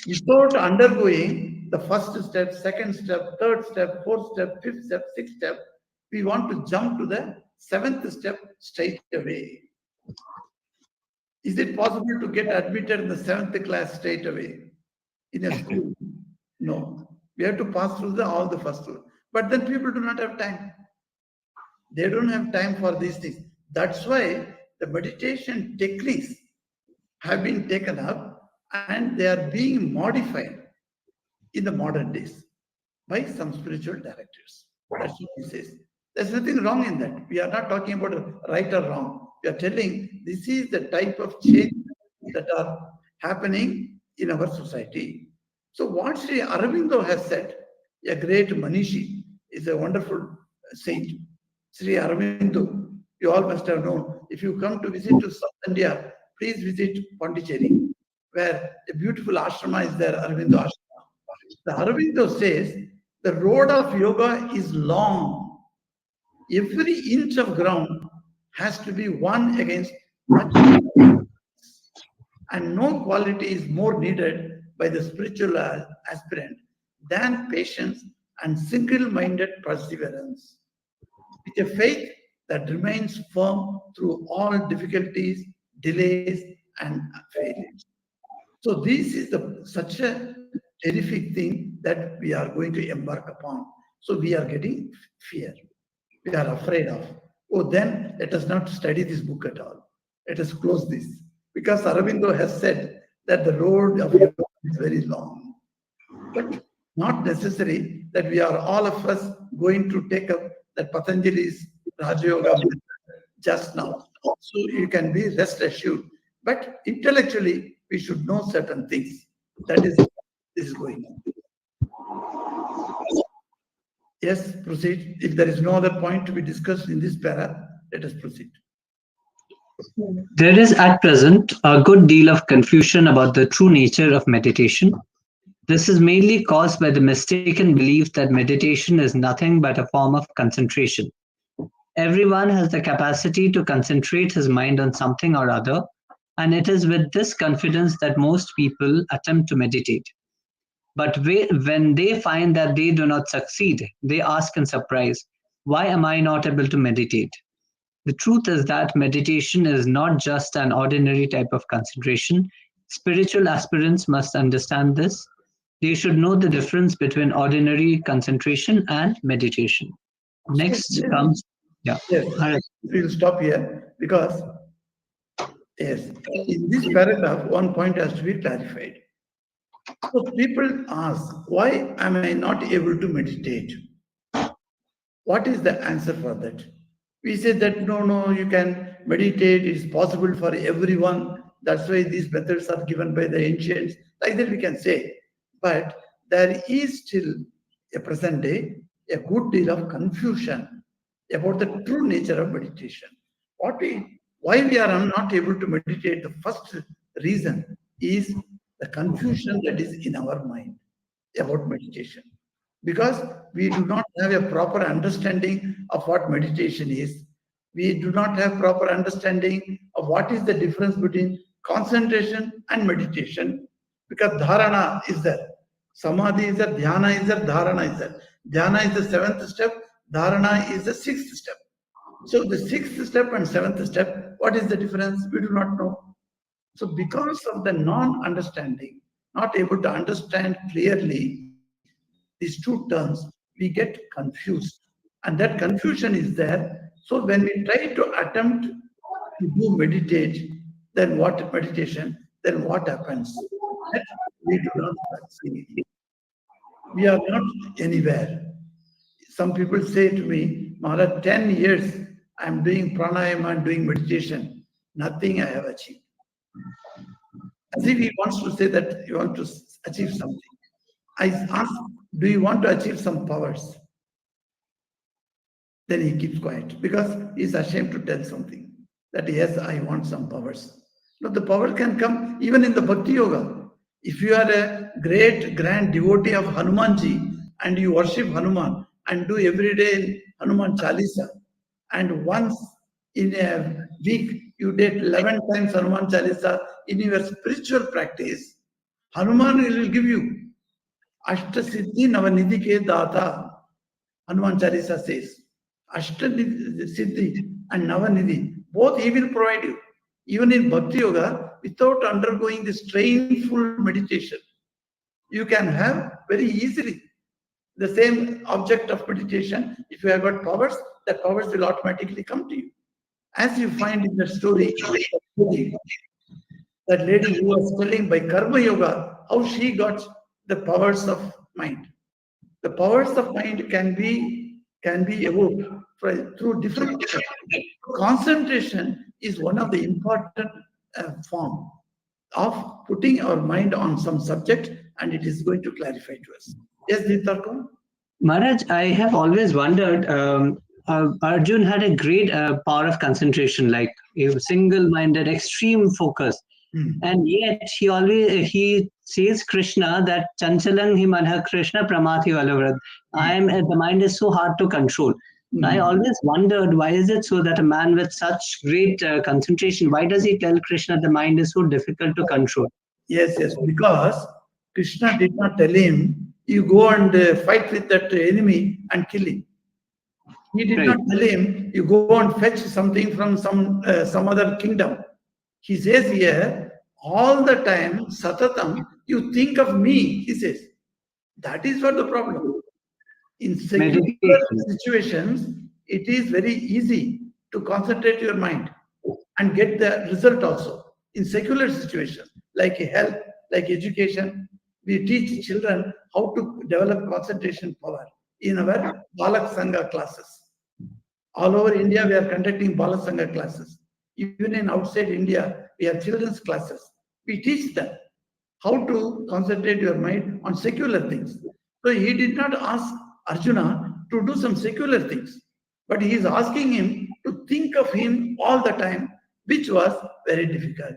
Without undergoing the first step, second step, third step, fourth step, fifth step, sixth step, we want to jump to the 7th step straight away. Is it possible to get admitted in the 7th class straight away in a school? No. We have to pass through all the first one. But then people do not have time. They don't have time for these things. That's why the meditation techniques have been taken up, and they are being modified in the modern days by some spiritual directors. That's what he says. There's nothing wrong in that. We are not talking about right or wrong. We are telling this is the type of change that are happening in our society. So what Sri Aurobindo has said, a great Manishi, is a wonderful saint. Sri Aurobindo, you all must have known. If you come to visit to South India, please visit Pondicherry, where a beautiful ashrama is there, Aurobindo Ashrama. The Aurobindo says, the road of yoga is long. Every inch of ground has to be won against much. And no quality is more needed by the spiritual aspirant than patience and single-minded perseverance. With a faith that remains firm through all difficulties, delays, and failures. So this is such a terrific thing that we are going to embark upon. So we are getting fear. We are afraid of. Oh, then let us not study this book at all. Let us close this. Because Aurobindo has said that the road of yoga is very long. But not necessary that we are all of us going to take up that Patanjali's Raja Yoga just now. So you can be rest assured. But intellectually, we should know certain things. That is, this is going on. Yes, proceed. If there is no other point to be discussed in this para, let us proceed. There is at present a good deal of confusion about the true nature of meditation. This is mainly caused by the mistaken belief that meditation is nothing but a form of concentration. Everyone has the capacity to concentrate his mind on something or other, and it is with this confidence that most people attempt to meditate. But when they find that they do not succeed, they ask in surprise, why am I not able to meditate? The truth is that meditation is not just an ordinary type of concentration. Spiritual aspirants must understand this. They should know the difference between ordinary concentration and meditation. Next comes, Yes, we'll stop here because, yes, in this paragraph, one point has to be clarified. So people ask, why am I not able to meditate? What is the answer for that? We say that no, you can meditate, it's possible for everyone. That's why these methods are given by the ancients. Like that we can say. But there is still a present day a good deal of confusion about the true nature of meditation. Why we are not able to meditate, the first reason is the confusion that is in our mind about meditation. Because we do not have a proper understanding of what meditation is. We do not have proper understanding of what is the difference between concentration and meditation. Because dharana is there. Samadhi is there, dhyana is there, dharana is there. Dhyana is the 7th step, dharana is the 6th step. So the 6th step and 7th step, what is the difference? We do not know. So because of the non-understanding, not able to understand clearly these two terms, we get confused. And that confusion is there. So when we try to attempt to do meditate, then what happens? That we do not succeed. We are not anywhere. Some people say to me, Maharaj, 10 years I am doing pranayama and doing meditation. Nothing I have achieved. As if he wants to say that you want to achieve something. I ask, do you want to achieve some powers? Then he keeps quiet because he's ashamed to tell something. That yes, I want some powers. No, the power can come even in the Bhakti Yoga. If you are a great, grand devotee of Hanumanji and you worship Hanuman and do every day Hanuman Chalisa, and once in a week you did 11 times Hanuman Chalisa in your spiritual practice, Hanuman will give you Ashta Siddhi Navanidhi Ke Data. Hanuman Chalisa says, Ashta Siddhi and Navanidhi, both he will provide you. Even in Bhakti Yoga, without undergoing this trainful meditation, you can have very easily the same object of meditation. If you have got powers, the powers will automatically come to you. As you find in the story, That lady who was telling by Karma Yoga how she got the powers of mind. The powers of mind can be evoked through different methods. Concentration is one of the important form of putting our mind on some subject, and it is going to clarify to us. Yes, Deeptarko? Maharaj, I have always wondered, Arjun had a great power of concentration, like a single-minded, extreme focus. And yet he says Krishna that Chanchalang hi manha Krishna pramati valavrad. The mind is so hard to control. I always wondered, why is it so that a man with such great concentration, why does he tell Krishna the mind is so difficult to control? Yes, because Krishna did not tell him, you go and fight with that enemy and kill him. He did not tell him, you go and fetch something from some other kingdom. He says here, all the time, Satatam, you think of me, he says. That is what the problem. In secular situations, it is very easy to concentrate your mind and get the result also. In secular situations, like health, like education, we teach children how to develop concentration power in our Balak Sangha classes. All over India, we are conducting Balak Sangha classes. Even in outside India, we have children's classes. We teach them how to concentrate your mind on secular things. So he did not ask Arjuna to do some secular things, but he is asking him to think of him all the time, which was very difficult.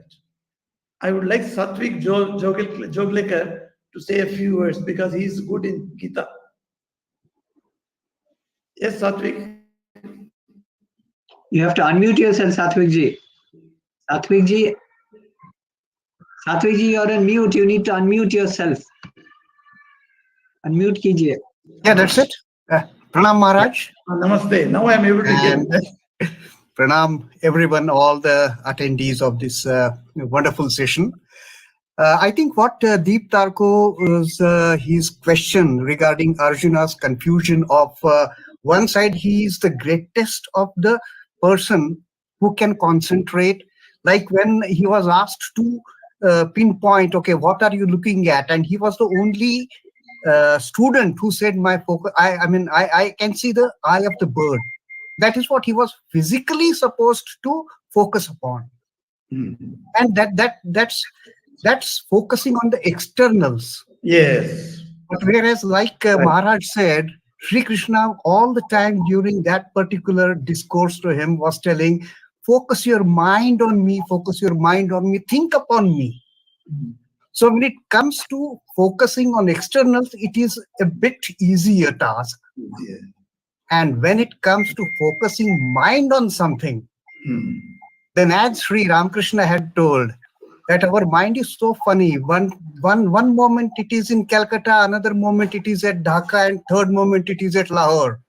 I would like Satvik Joglekar to say a few words because he is good in Gita. Yes, Satvik. You have to unmute yourself, Satvik ji. Satvik ji, you're on mute. You need to unmute yourself. Unmute kijiye. Yeah, that's it. Pranam Maharaj. Namaste. Now I am able to hear. Pranam everyone, all the attendees of this wonderful session. I think what Deeptarko was his question regarding Arjuna's confusion of one side, he is the greatest of the person who can concentrate. Like when he was asked to pinpoint, okay, what are you looking at? And he was the only student who said, my focus, I can see the eye of the bird. That is what he was physically supposed to focus upon. And that's focusing on the externals. Yes. But whereas like Maharaj said, Sri Krishna all the time during that particular discourse to him was telling, focus your mind on me, focus your mind on me, think upon me. So when it comes to focusing on externals, it is a bit easier task. Yeah. And when it comes to focusing mind on something, then as Sri Ramakrishna had told, that our mind is so funny. One moment it is in Calcutta, another moment it is at Dhaka, and third moment it is at Lahore.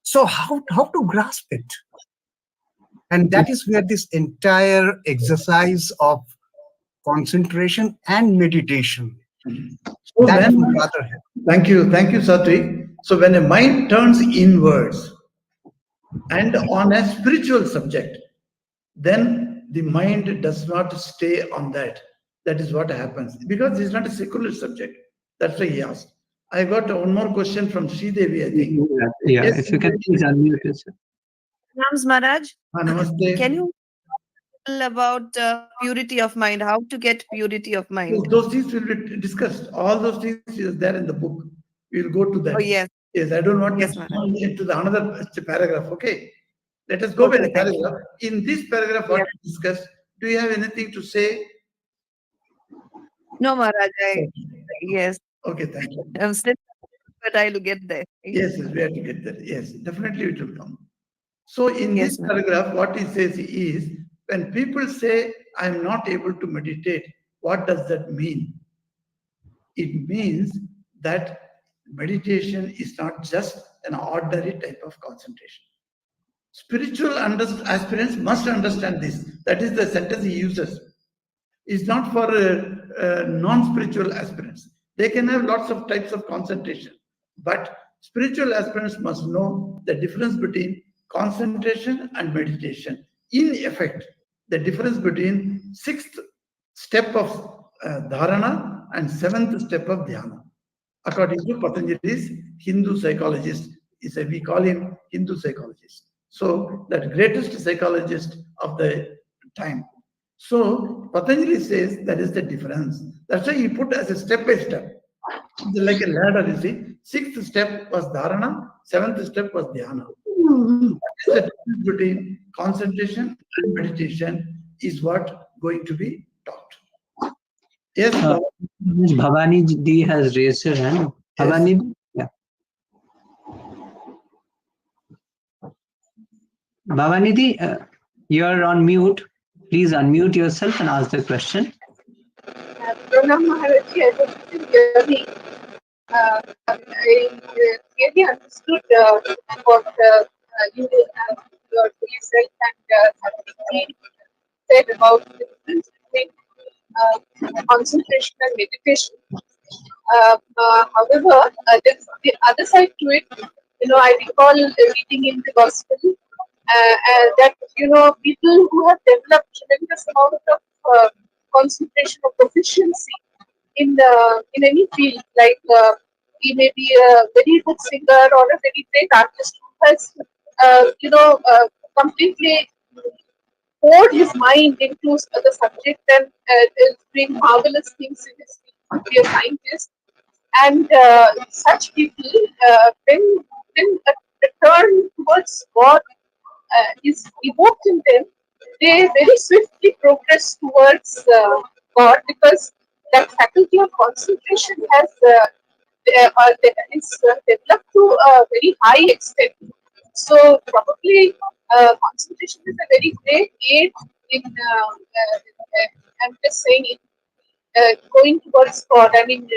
So how to grasp it? And that is where this entire exercise of concentration and meditation. So then, thank you, Satvik. So when a mind turns inwards and on a spiritual subject, then the mind does not stay on that. That is what happens. Because it's not a secular subject. That's why he asked. I got one more question from Sridevi, I think. Yeah, yes, if you can please unmute yourself. Nams Maharaj, Namaste. can you tell about purity of mind, how to get purity of mind? So those things will be discussed. All those things is there in the book. We'll go to that. Oh, yes. Yes, I don't want to go into the another paragraph. Okay. Let us go by the paragraph. In this paragraph, what we discussed, do you have anything to say? No, Maharaj. Yes. Okay, thank you. I'm still, but I'll get there. Yes, we have to get there. Yes, definitely it will come. So in this paragraph, what he says is, when people say, I am not able to meditate, what does that mean? It means that meditation is not just an ordinary type of concentration. Spiritual aspirants must understand this. That is the sentence he uses. It's not for non-spiritual aspirants. They can have lots of types of concentration. But spiritual aspirants must know the difference between concentration and meditation. In effect, the difference between 6th step of dharana and 7th step of dhyana. According to Patanjali's Hindu psychologist, we call him Hindu psychologist. So that greatest psychologist of the time. So Patanjali says that is the difference. That's why he put as a step by step. Like a ladder, you see. 6th step was dharana, 7th step was dhyana. What is the difference between concentration and meditation is what going to be taught. Yes, Bhavani D has raised her hand. Yes. Bhavani, yeah. Bhavani D, you are on mute. Please unmute yourself and ask the question. Pranam Maharaj, I was hear me. I really understood what you said and something said about the difference between concentration and meditation. However, there's the other side to it. I recall reading in the gospel that people who have developed tremendous amount of concentration or proficiency in any field, like he may be a very good singer or a very great artist who has completely poured his mind into the subject and is doing marvelous things in his field, be a scientist. And such people, when a turn towards God is evoked in them, they very swiftly progress towards God, because that faculty of concentration has is developed to a very high extent. So probably concentration is a very great aid in, I'm just saying, going towards God. I mean,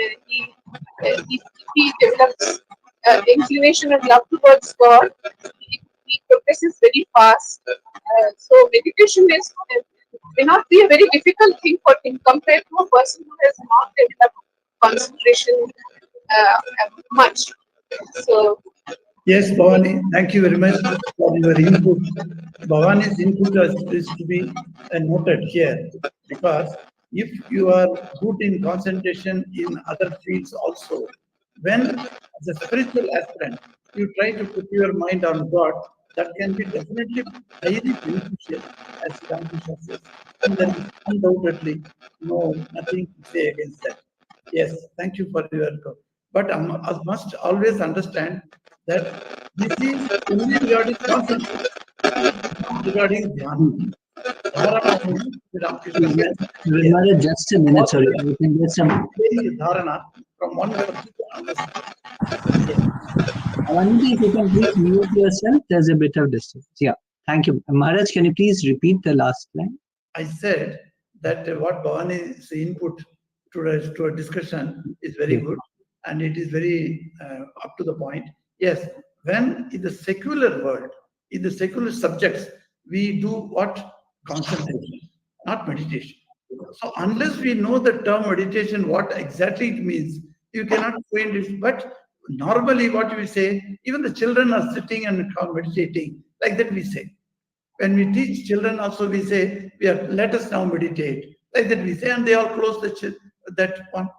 he develops inclination and love towards God. He progresses very fast. So meditation may not be a very difficult thing for him compared to a person who has not developed concentration much. So yes, Bhavani, thank you very much for your input. Bhavani's input is to be noted here, because if you are good in concentration in other fields also, when as a spiritual aspirant, you try to put your mind on God, that can be definitely highly beneficial, as Ramkrishna says. And then undoubtedly, nothing to say against that. Yes, thank you for your comment. But I must always understand that this is only regarding concentration, not regarding dhyana. Yes. Just a minute, sorry. We can get some. Dharana from one verse to another. Bhavani, if you can please mute yourself, there's a bit of distance. Yeah, thank you. Maharaj, can you please repeat the last line? I said that what Bhavani's input to a discussion is very good, and it is very up to the point. Yes, when in the secular world, in the secular subjects, we do what? Concentration, not meditation. So unless we know the term meditation, what exactly it means, you cannot find it. But normally what we say, even the children are sitting and meditating, like that we say. When we teach children also, we say, let us now meditate. Like that we say, and they all close that one.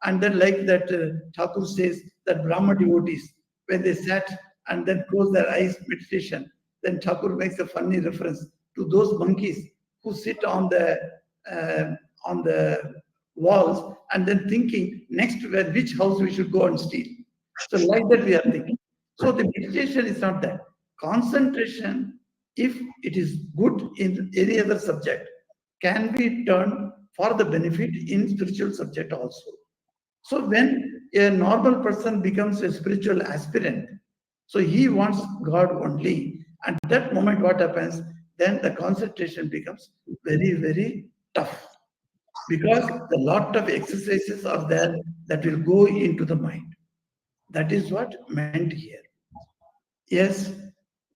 And then like that Thakur says, that Brahma devotees, when they sat and then close their eyes, meditation, then Thakur makes a funny reference to those monkeys who sit on the walls and then thinking next which house we should go and steal. So like that we are thinking. So the meditation is not that. Concentration, if it is good in any other subject, can be turned for the benefit in spiritual subject also. So when a normal person becomes a spiritual aspirant, so he wants God only. And at that moment, what happens? Then the concentration becomes very, very tough, because a lot of exercises are there that will go into the mind. That is what meant here. Yes.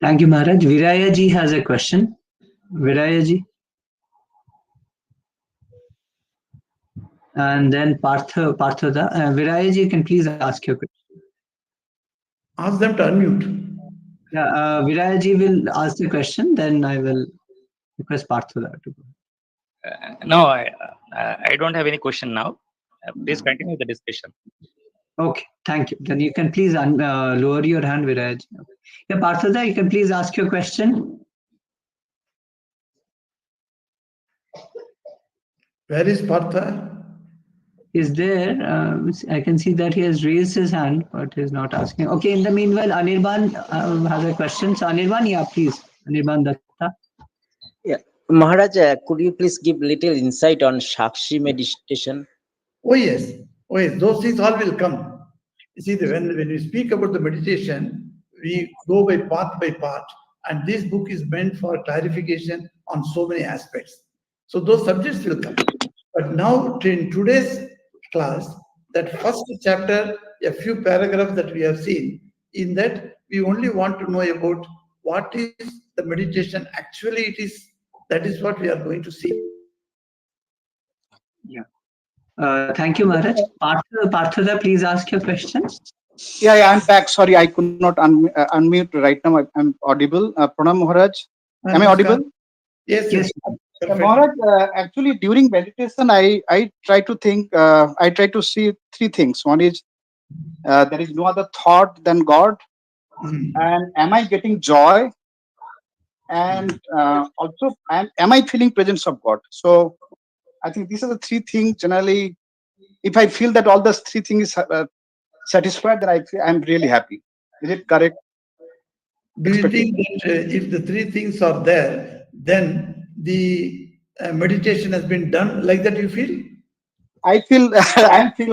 Thank you, Maharaj. Viraya ji has a question. Viraya ji. And then Parthoda. Viraya ji, you can please ask your question. Ask them to unmute. Yeah, Viraya ji will ask the question, then I will request Parthoda to go. No, I don't have any question now. Please continue the discussion. Okay, thank you. Then you can please lower your hand, Viraj. Yeah, Partha, you can please ask your question. Where is Partha? Is there? I can see that he has raised his hand, but he's not asking. Okay, in the meanwhile, Anirban has a question. So Anirban, yeah, please. Anirban Datta. Yeah, Maharaj, could you please give little insight on Shakshi meditation? Oh yes, those things all will come. You see, when we speak about the meditation, we go by path, and this book is meant for clarification on so many aspects. So those subjects will come. But now in today's class, that first chapter, a few paragraphs that we have seen, in that we only want to know about what is the meditation actually it is. That is what we are going to see. Yeah. Thank you, Maharaj. Partha, please ask your questions. Yeah, I'm back. Sorry, I could not unmute right now. I'm audible. Pranam Maharaj. Am I audible? Yes. Maharaj, actually, during meditation, I try to think, I try to see three things. One is there is no other thought than God. And am I getting joy? And also, am I feeling presence of God? So I think these are the three things generally. If I feel that all those three things satisfied, then I'm really happy. Is it correct? Do you think that if the three things are there, then the meditation has been done like that? You feel? I feel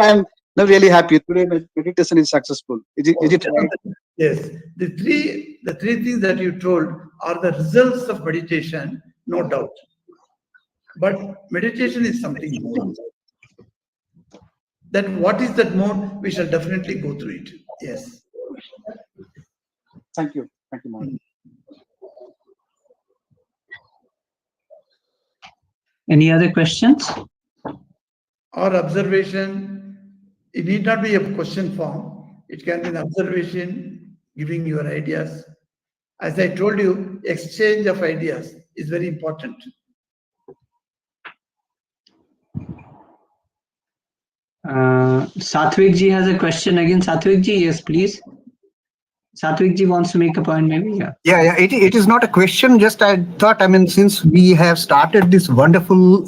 I'm not really happy. Today meditation is successful. Is it right? Yes. The three things that you told are the results of meditation, no doubt. But meditation is something more. That what is that more? We shall definitely go through it. Yes. Thank you. Thank you, Maharaj. Any other questions? Or observation, it need not be a question form. It can be an observation, giving your ideas. As I told you, exchange of ideas is very important. Satvik ji has a question again. Satvik ji, yes, please. Satvik ji wants to make a point, maybe. Yeah. It is not a question. Just I thought. I mean, since we have started this wonderful,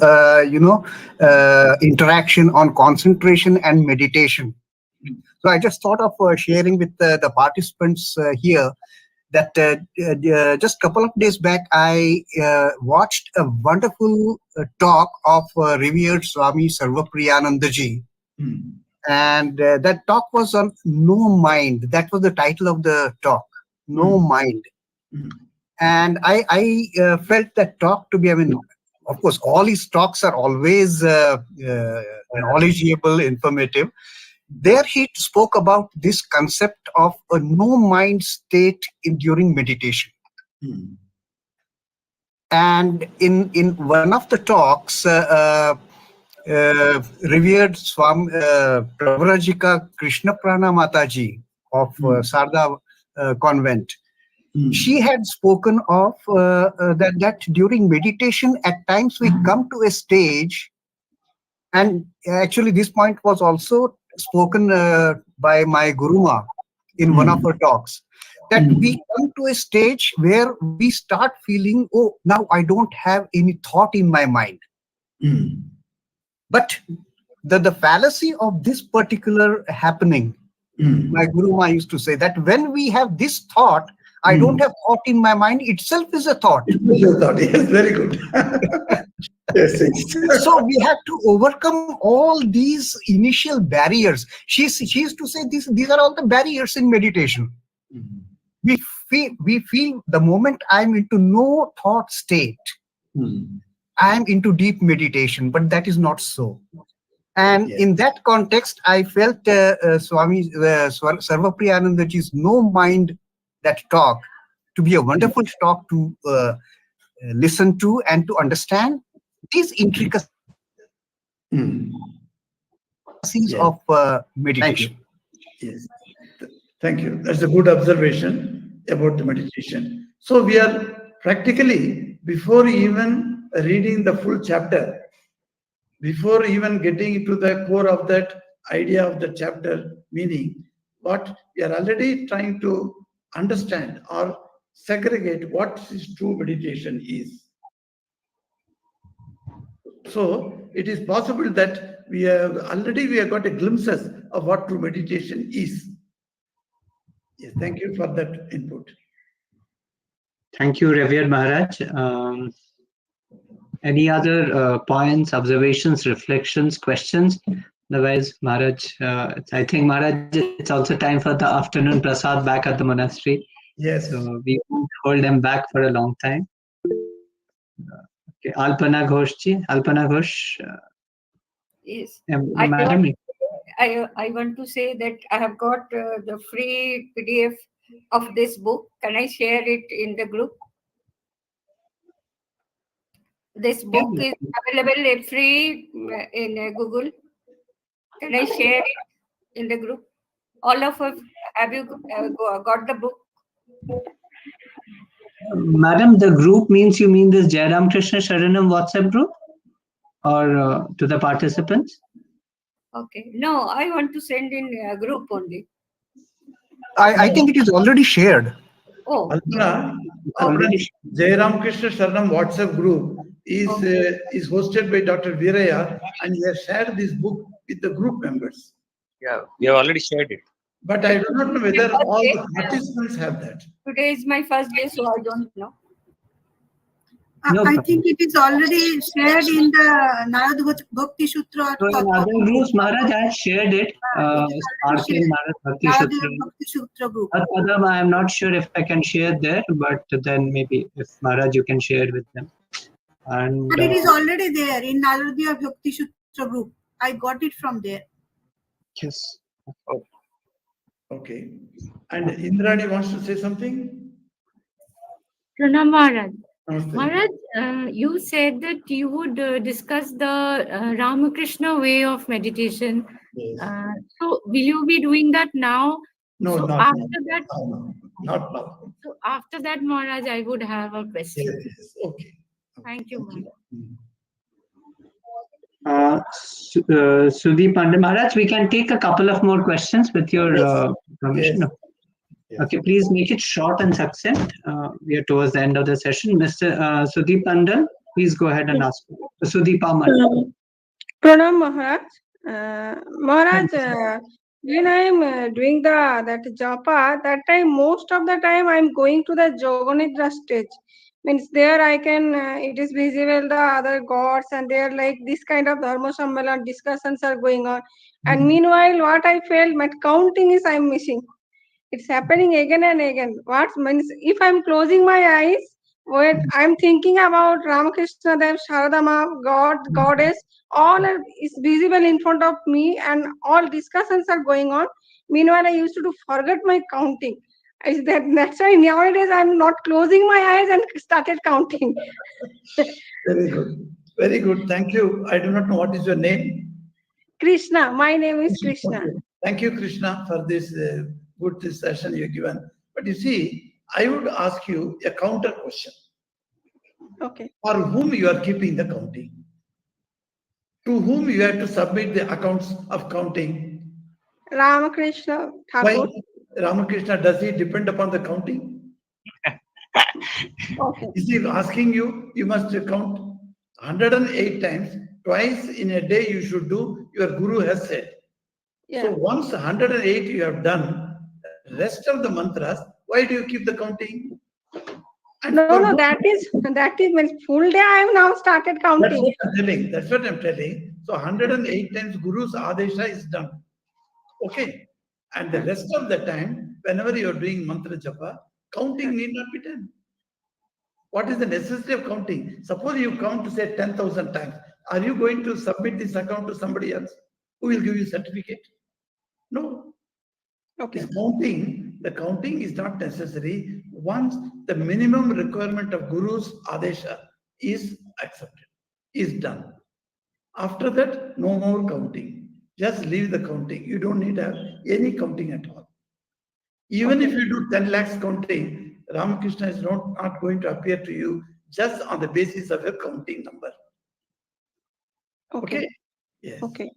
interaction on concentration and meditation, so I just thought of sharing with the participants here that just a couple of days back I watched a wonderful talk of revered Swami Sarvapriyananda ji. And that talk was on no mind. That was the title of the talk, no mind. And I felt that talk to be, I mean, of course, all his talks are always knowledgeable, informative. There he spoke about this concept of a no mind state during meditation. And in one of the talks, revered Swami Pravrajika Krishna Prana Mataji of Sarda convent, she had spoken of that during meditation at times we come to a stage, and actually this point was also spoken by my Guruma in one of her talks, that we come to a stage where we start feeling, oh, now I don't have any thought in my mind. But the fallacy of this particular happening, my Guru used to say that when we have this thought, I don't have thought in my mind, itself is a thought. Yes, very good. Yes. So we have to overcome all these initial barriers. She used to say these are all the barriers in meditation. We feel the moment I'm into no thought state, I'm into deep meditation, but that is not so. And in that context, I felt Swami Sarvapriyanandaji's no mind, that talk, to be a wonderful talk to listen to and to understand these intricacies of meditation. Yes. Thank you. That's a good observation about the meditation. So we are practically, before even reading the full chapter. Before even getting into the core of that idea of the chapter meaning, what we are already trying to understand or segregate what is true meditation is. So it is possible that we have got a glimpses of what true meditation is. Yes, thank you for that input. Thank you, Revered Maharaj. Any other points, observations, reflections, questions? Otherwise, Maharaj, I think Maharaj, it's also time for the afternoon prasad back at the monastery. Yes. So we won't hold them back for a long time. Okay, Alpana Ghoshji, Alpana Ghosh. Yes. Madam. I want to say that I have got the free PDF of this book. Can I share it in the group? This book is available free in Google. Can I share it in the group? All of us, have you got the book? Madam, the group means you mean this Jairam Krishna Sharanam WhatsApp group or to the participants? Okay. No, I want to send in a group only. I think it is already shared. Oh, Alpana, Jairam Krishna Sharanam WhatsApp group is hosted by Dr. Viraya, and he has shared this book with the group members. Yeah, we have already shared it. But I do not know whether all the participants have that. Today is my first day, so I don't know. I think it is already shared in the Narad Bhakti Sutra. So in other groups, Maharaj, I have shared it. Narad Bhakti Sutra group. Padam, I am not sure if I can share there, but then maybe if Maharaj, you can share with them. And but it is already there in Narad Bhakti Sutra group. I got it from there. Yes. Okay. And Indrani wants to say something? Pranam Maharaj. Namaste. Maharaj, you said that you would discuss the Ramakrishna way of meditation. Yes. So will you be doing that now? No, so not after now. that. No, not now. So after that, Maharaj, I would have a question. Yes, okay. Thank you, Maharaj. Sudeep Pandey Maharaj, we can take a couple of more questions with your permission. Yes. Okay, please make it short and succinct. We are towards the end of the session. Mr. Sudeep Pandal, please go ahead and ask. Sudeep Pandal. Pranam Maharaj. Maharaj, when I am doing that japa, that time, most of the time I am going to the Yoganidra stage. Means there I can, it is visible the other gods and there like this kind of Dharma Sammelan discussions are going on. And meanwhile, what I felt, my counting is I am missing. It's happening again and again. What means if I'm closing my eyes, when I'm thinking about Ramakrishna Dev, Sharadama, God, Goddess, all is visible in front of me and all discussions are going on. Meanwhile, I used to forget my counting. That's why nowadays I'm not closing my eyes and started counting. Very good. Very good. Thank you. I do not know what is your name. Krishna. My name is Krishna. Okay. Thank you, Krishna, for this good session you've given. But you see, I would ask you a counter question. Okay. For whom you are keeping the counting? To whom you have to submit the accounts of counting? Ramakrishna Thakur. Why Ramakrishna, does he depend upon the counting? Okay. Is he asking you, you must count 108 times, twice in a day you should do, your guru has said. Yeah. So once 108 you have done, rest of the mantras, why do you keep the counting? And No, that is means full day I have now started counting. That's what I'm telling. So 108 times Guru's Adesha is done. Okay. And the rest of the time, whenever you are doing mantra japa, counting need not be done. What is the necessity of counting? Suppose you count to say 10,000 times. Are you going to submit this account to somebody else who will give you certificate? No. Okay. The counting is not necessary once the minimum requirement of Guru's Adesha is accepted, is done. After that, no more counting. Just leave the counting. You don't need to have any counting at all. Even if you do 10 lakhs counting, Ramakrishna is not going to appear to you just on the basis of a counting number. Okay. Yes. Okay.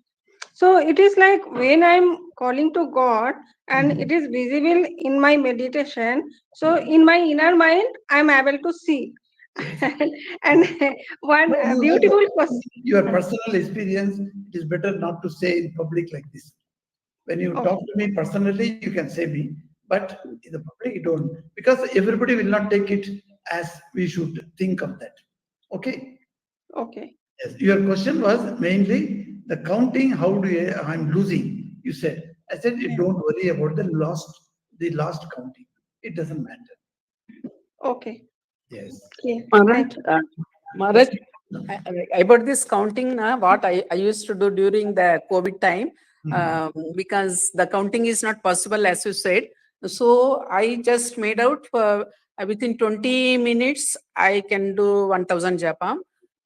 So it is like when I'm calling to God and it is visible in my meditation. So in my inner mind, I'm able to see. And one beautiful question. Your personal experience, it is better not to say in public like this. When you talk to me personally, you can say me, but in the public, you don't, because everybody will not take it as we should think of that. Okay? Okay. Yes. Your question was mainly the counting, how do I'm losing, you said. I said, you don't worry about the last counting. It doesn't matter. Okay. Yes. Maharaj, about this counting, what I used to do during the COVID time, because the counting is not possible, as you said. So I just made out within 20 minutes, I can do 1000 japam.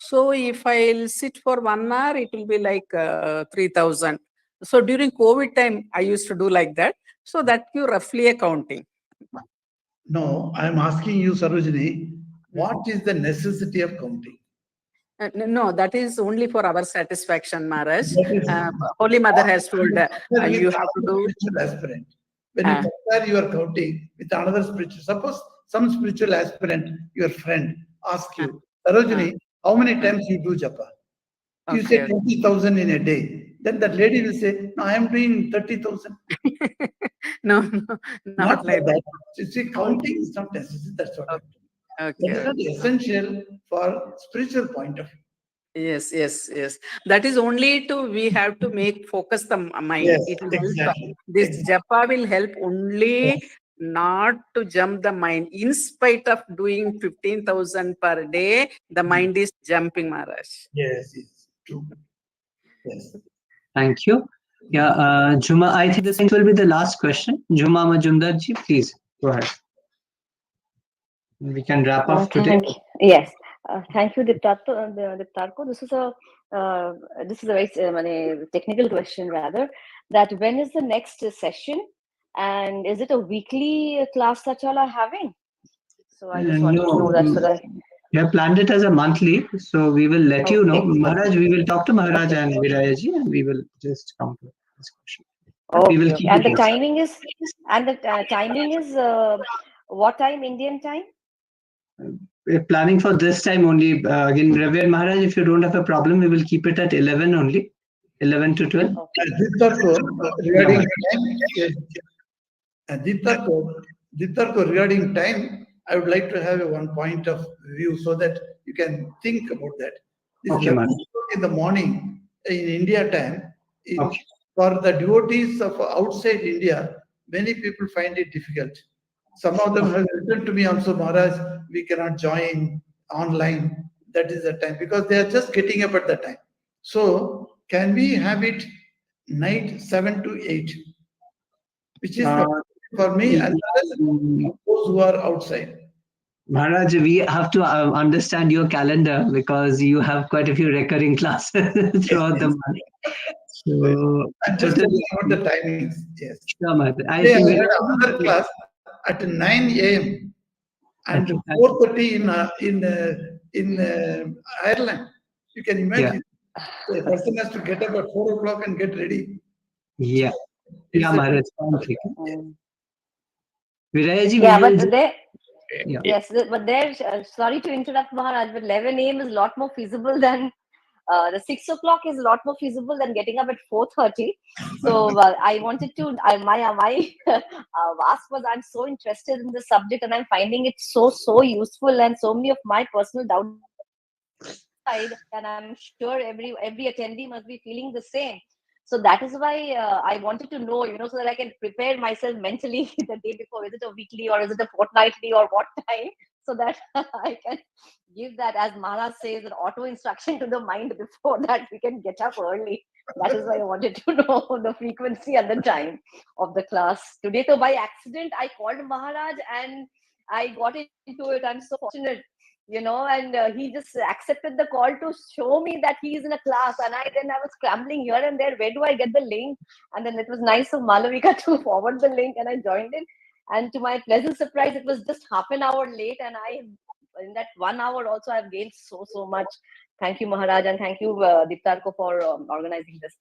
So if I'll sit for 1 hour, it will be like 3000. So during COVID time, I used to do like that. So that you roughly a counting. No, I'm asking you, Sarojini, what is the necessity of counting? No, that is only for our satisfaction, Maharaj. Holy Mother has told you have to do. Aspirant. When you compare your counting with another spiritual, suppose some spiritual aspirant, your friend, ask you, Sarojini, how many times you do japa? You say 20,000 in a day. Then that lady will say, no, I am doing 30,000. No, not like that. You see, counting is not necessary. That's what I'm Okay. That is not essential for spiritual point of view. Yes, yes, yes. That is only we have to make focus the mind. Yes, it will exactly. help. This japa will help only not to jump the mind. In spite of doing 15,000 per day, the mind is jumping, Maharaj. Yes, yes, true. Yes. Thank you. Yeah, Juma, I think this will be the last question. Juma Majumdar ji, please go ahead. We can wrap up today. Yes. Thank you, Diptarko. This is a very technical question, rather. That when is the next session, and is it a weekly class that y'all are having? So I just wanted to know that. So that we have planned it as a monthly, so we will let you know. Maharaj, we will talk to Maharaj and Viraya ji, and we will just come to this question. We will keep and it the timing is, what time? Indian time? We're planning for this time only. Again, Ravi and Maharaj, if you don't have a problem, we will keep it at 11 only. 11 to 12. Regarding time, I would like to have one point of view so that you can think about that. This Okay, in the morning in India time, for the devotees of outside India, many people find it difficult. Some of them have written to me also, Maharaj, we cannot join online. That is the time, because they are just getting up at that time. So can we have it night 7 to 8, which is for me as well as those who are outside. Maharaj, we have to understand your calendar because you have quite a few recurring classes throughout the month. So, I'm just talking about the timings. Yes. Sure, Maharaj. I Today think I had another class at 9 a.m. and 4:30 in Ireland. You can imagine. A person has to get up at 4 o'clock and get ready. Yeah. Yeah, Maharaj. Virayaji, yes, but there, sorry to interrupt, Maharaj, but 11 a.m. is a lot more feasible than the 6 o'clock is a lot more feasible than getting up at 4:30. So I wanted to, my ask was, I'm so interested in the subject and I'm finding it so useful, and so many of my personal doubts, and I'm sure every attendee must be feeling the same. So that is why I wanted to know, so that I can prepare myself mentally the day before. Is it a weekly or is it a fortnightly or what time? So that I can give that, as Maharaj says, an auto instruction to the mind before that we can get up early. That is why I wanted to know the frequency and the time of the class today. So by accident, I called Maharaj and I got into it. I'm so fortunate. And he just accepted the call to show me that he is in a class, and I was scrambling here and there. Where do I get the link? And then it was nice of Malavika to forward the link, and I joined in. And to my pleasant surprise, it was just half an hour late, and I in that 1 hour also I've gained so much. Thank you, Maharaj, and thank you, Deeptarko, for organizing this,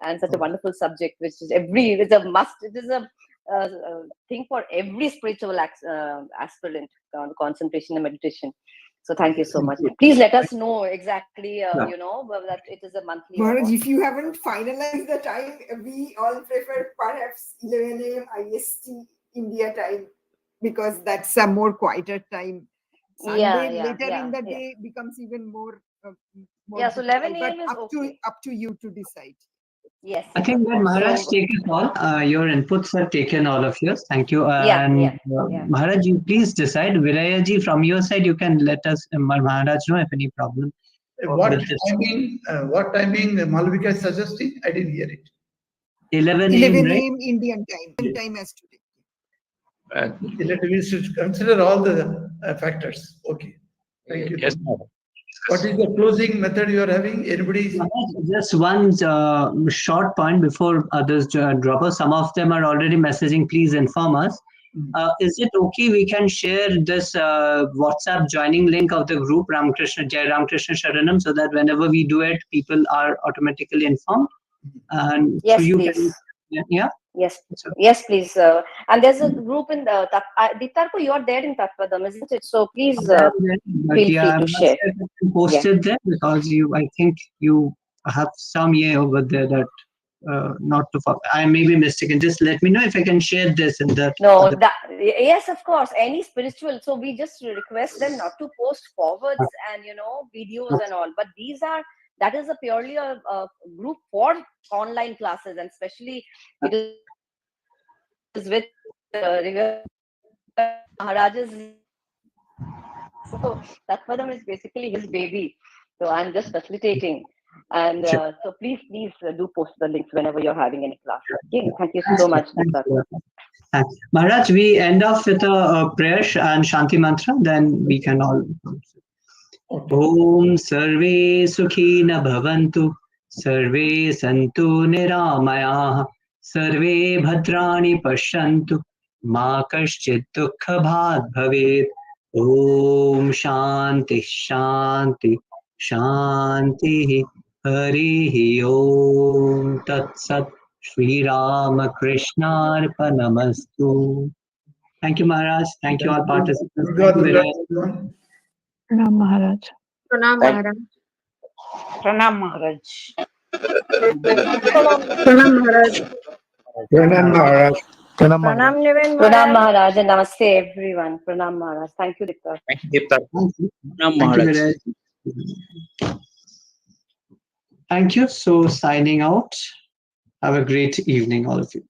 and such a wonderful subject, which is it's a must. It is a thing for every spiritual aspirant, concentration and meditation. So thank you so much. Please let us know exactly, that it is a monthly. Maharaj, if you haven't finalized the time, we all prefer perhaps 11 a.m. IST India time, because that's a more quieter time. Sunday later in the day becomes even more. Yeah, so 11 a.m. is up to you to decide. Yes. I think that Maharaj take a call. Your inputs are taken, all of yours. Thank you. Maharaj, you please decide. Viraya ji, from your side, you can let us, Maharaj, know if any problem. What timing Malvika is suggesting? I didn't hear it. 11 a.m. right? Indian time as today. We should consider all the factors. Okay. Thank you. Yes, what is the closing method you are having? Anybody? Just one short point before others drop us. Some of them are already messaging. Please inform us. Is it okay? We can share this WhatsApp joining link of the group Jai Ramakrishna Sharanam, so that whenever we do it, people are automatically informed. And yes, so you please. can, yeah. Yes, please. And there's a group in the Deeptarko, you are there in Tattvatham, isn't it? So please feel free to share. Posted there because I think you have some over there that not to follow. I may be mistaken. Just let me know if I can share this in that. No, yes, of course. Any spiritual. So we just request them not to post forwards and videos and all. But that is a purely a group for online classes, and especially it is with Maharaj's. So Tattvatham is basically his baby. So I'm just facilitating. And so please do post the links whenever you're having any class. Okay, thank you so much. Maharaj, we end off with a prayer and Shanti mantra, then we can all. Om Sarve Sukhina Bhavantu, Sarve Santu Niramaya, Sarve Bhadrani Pashyantu, Ma Kaschit Dukkha Bhat Bhavet. Om Shanti Shanti Shanti Harihi Om Tat Sat Shri Ramakrishna Arpanamastu. Thank you, Maharaj. Thank you, all participants. Pranam Maharaj. Pranam Maharaj. Pranam Maharaj. Pranam Maharaj. Pranam Maharaj. Pranam Maharaj and namaste everyone. Pranam Maharaj. Thank you, Deeptarko. Thank you, Deeptarko. Pranam Maharaj. Thank you. So signing out. Have a great evening, all of you.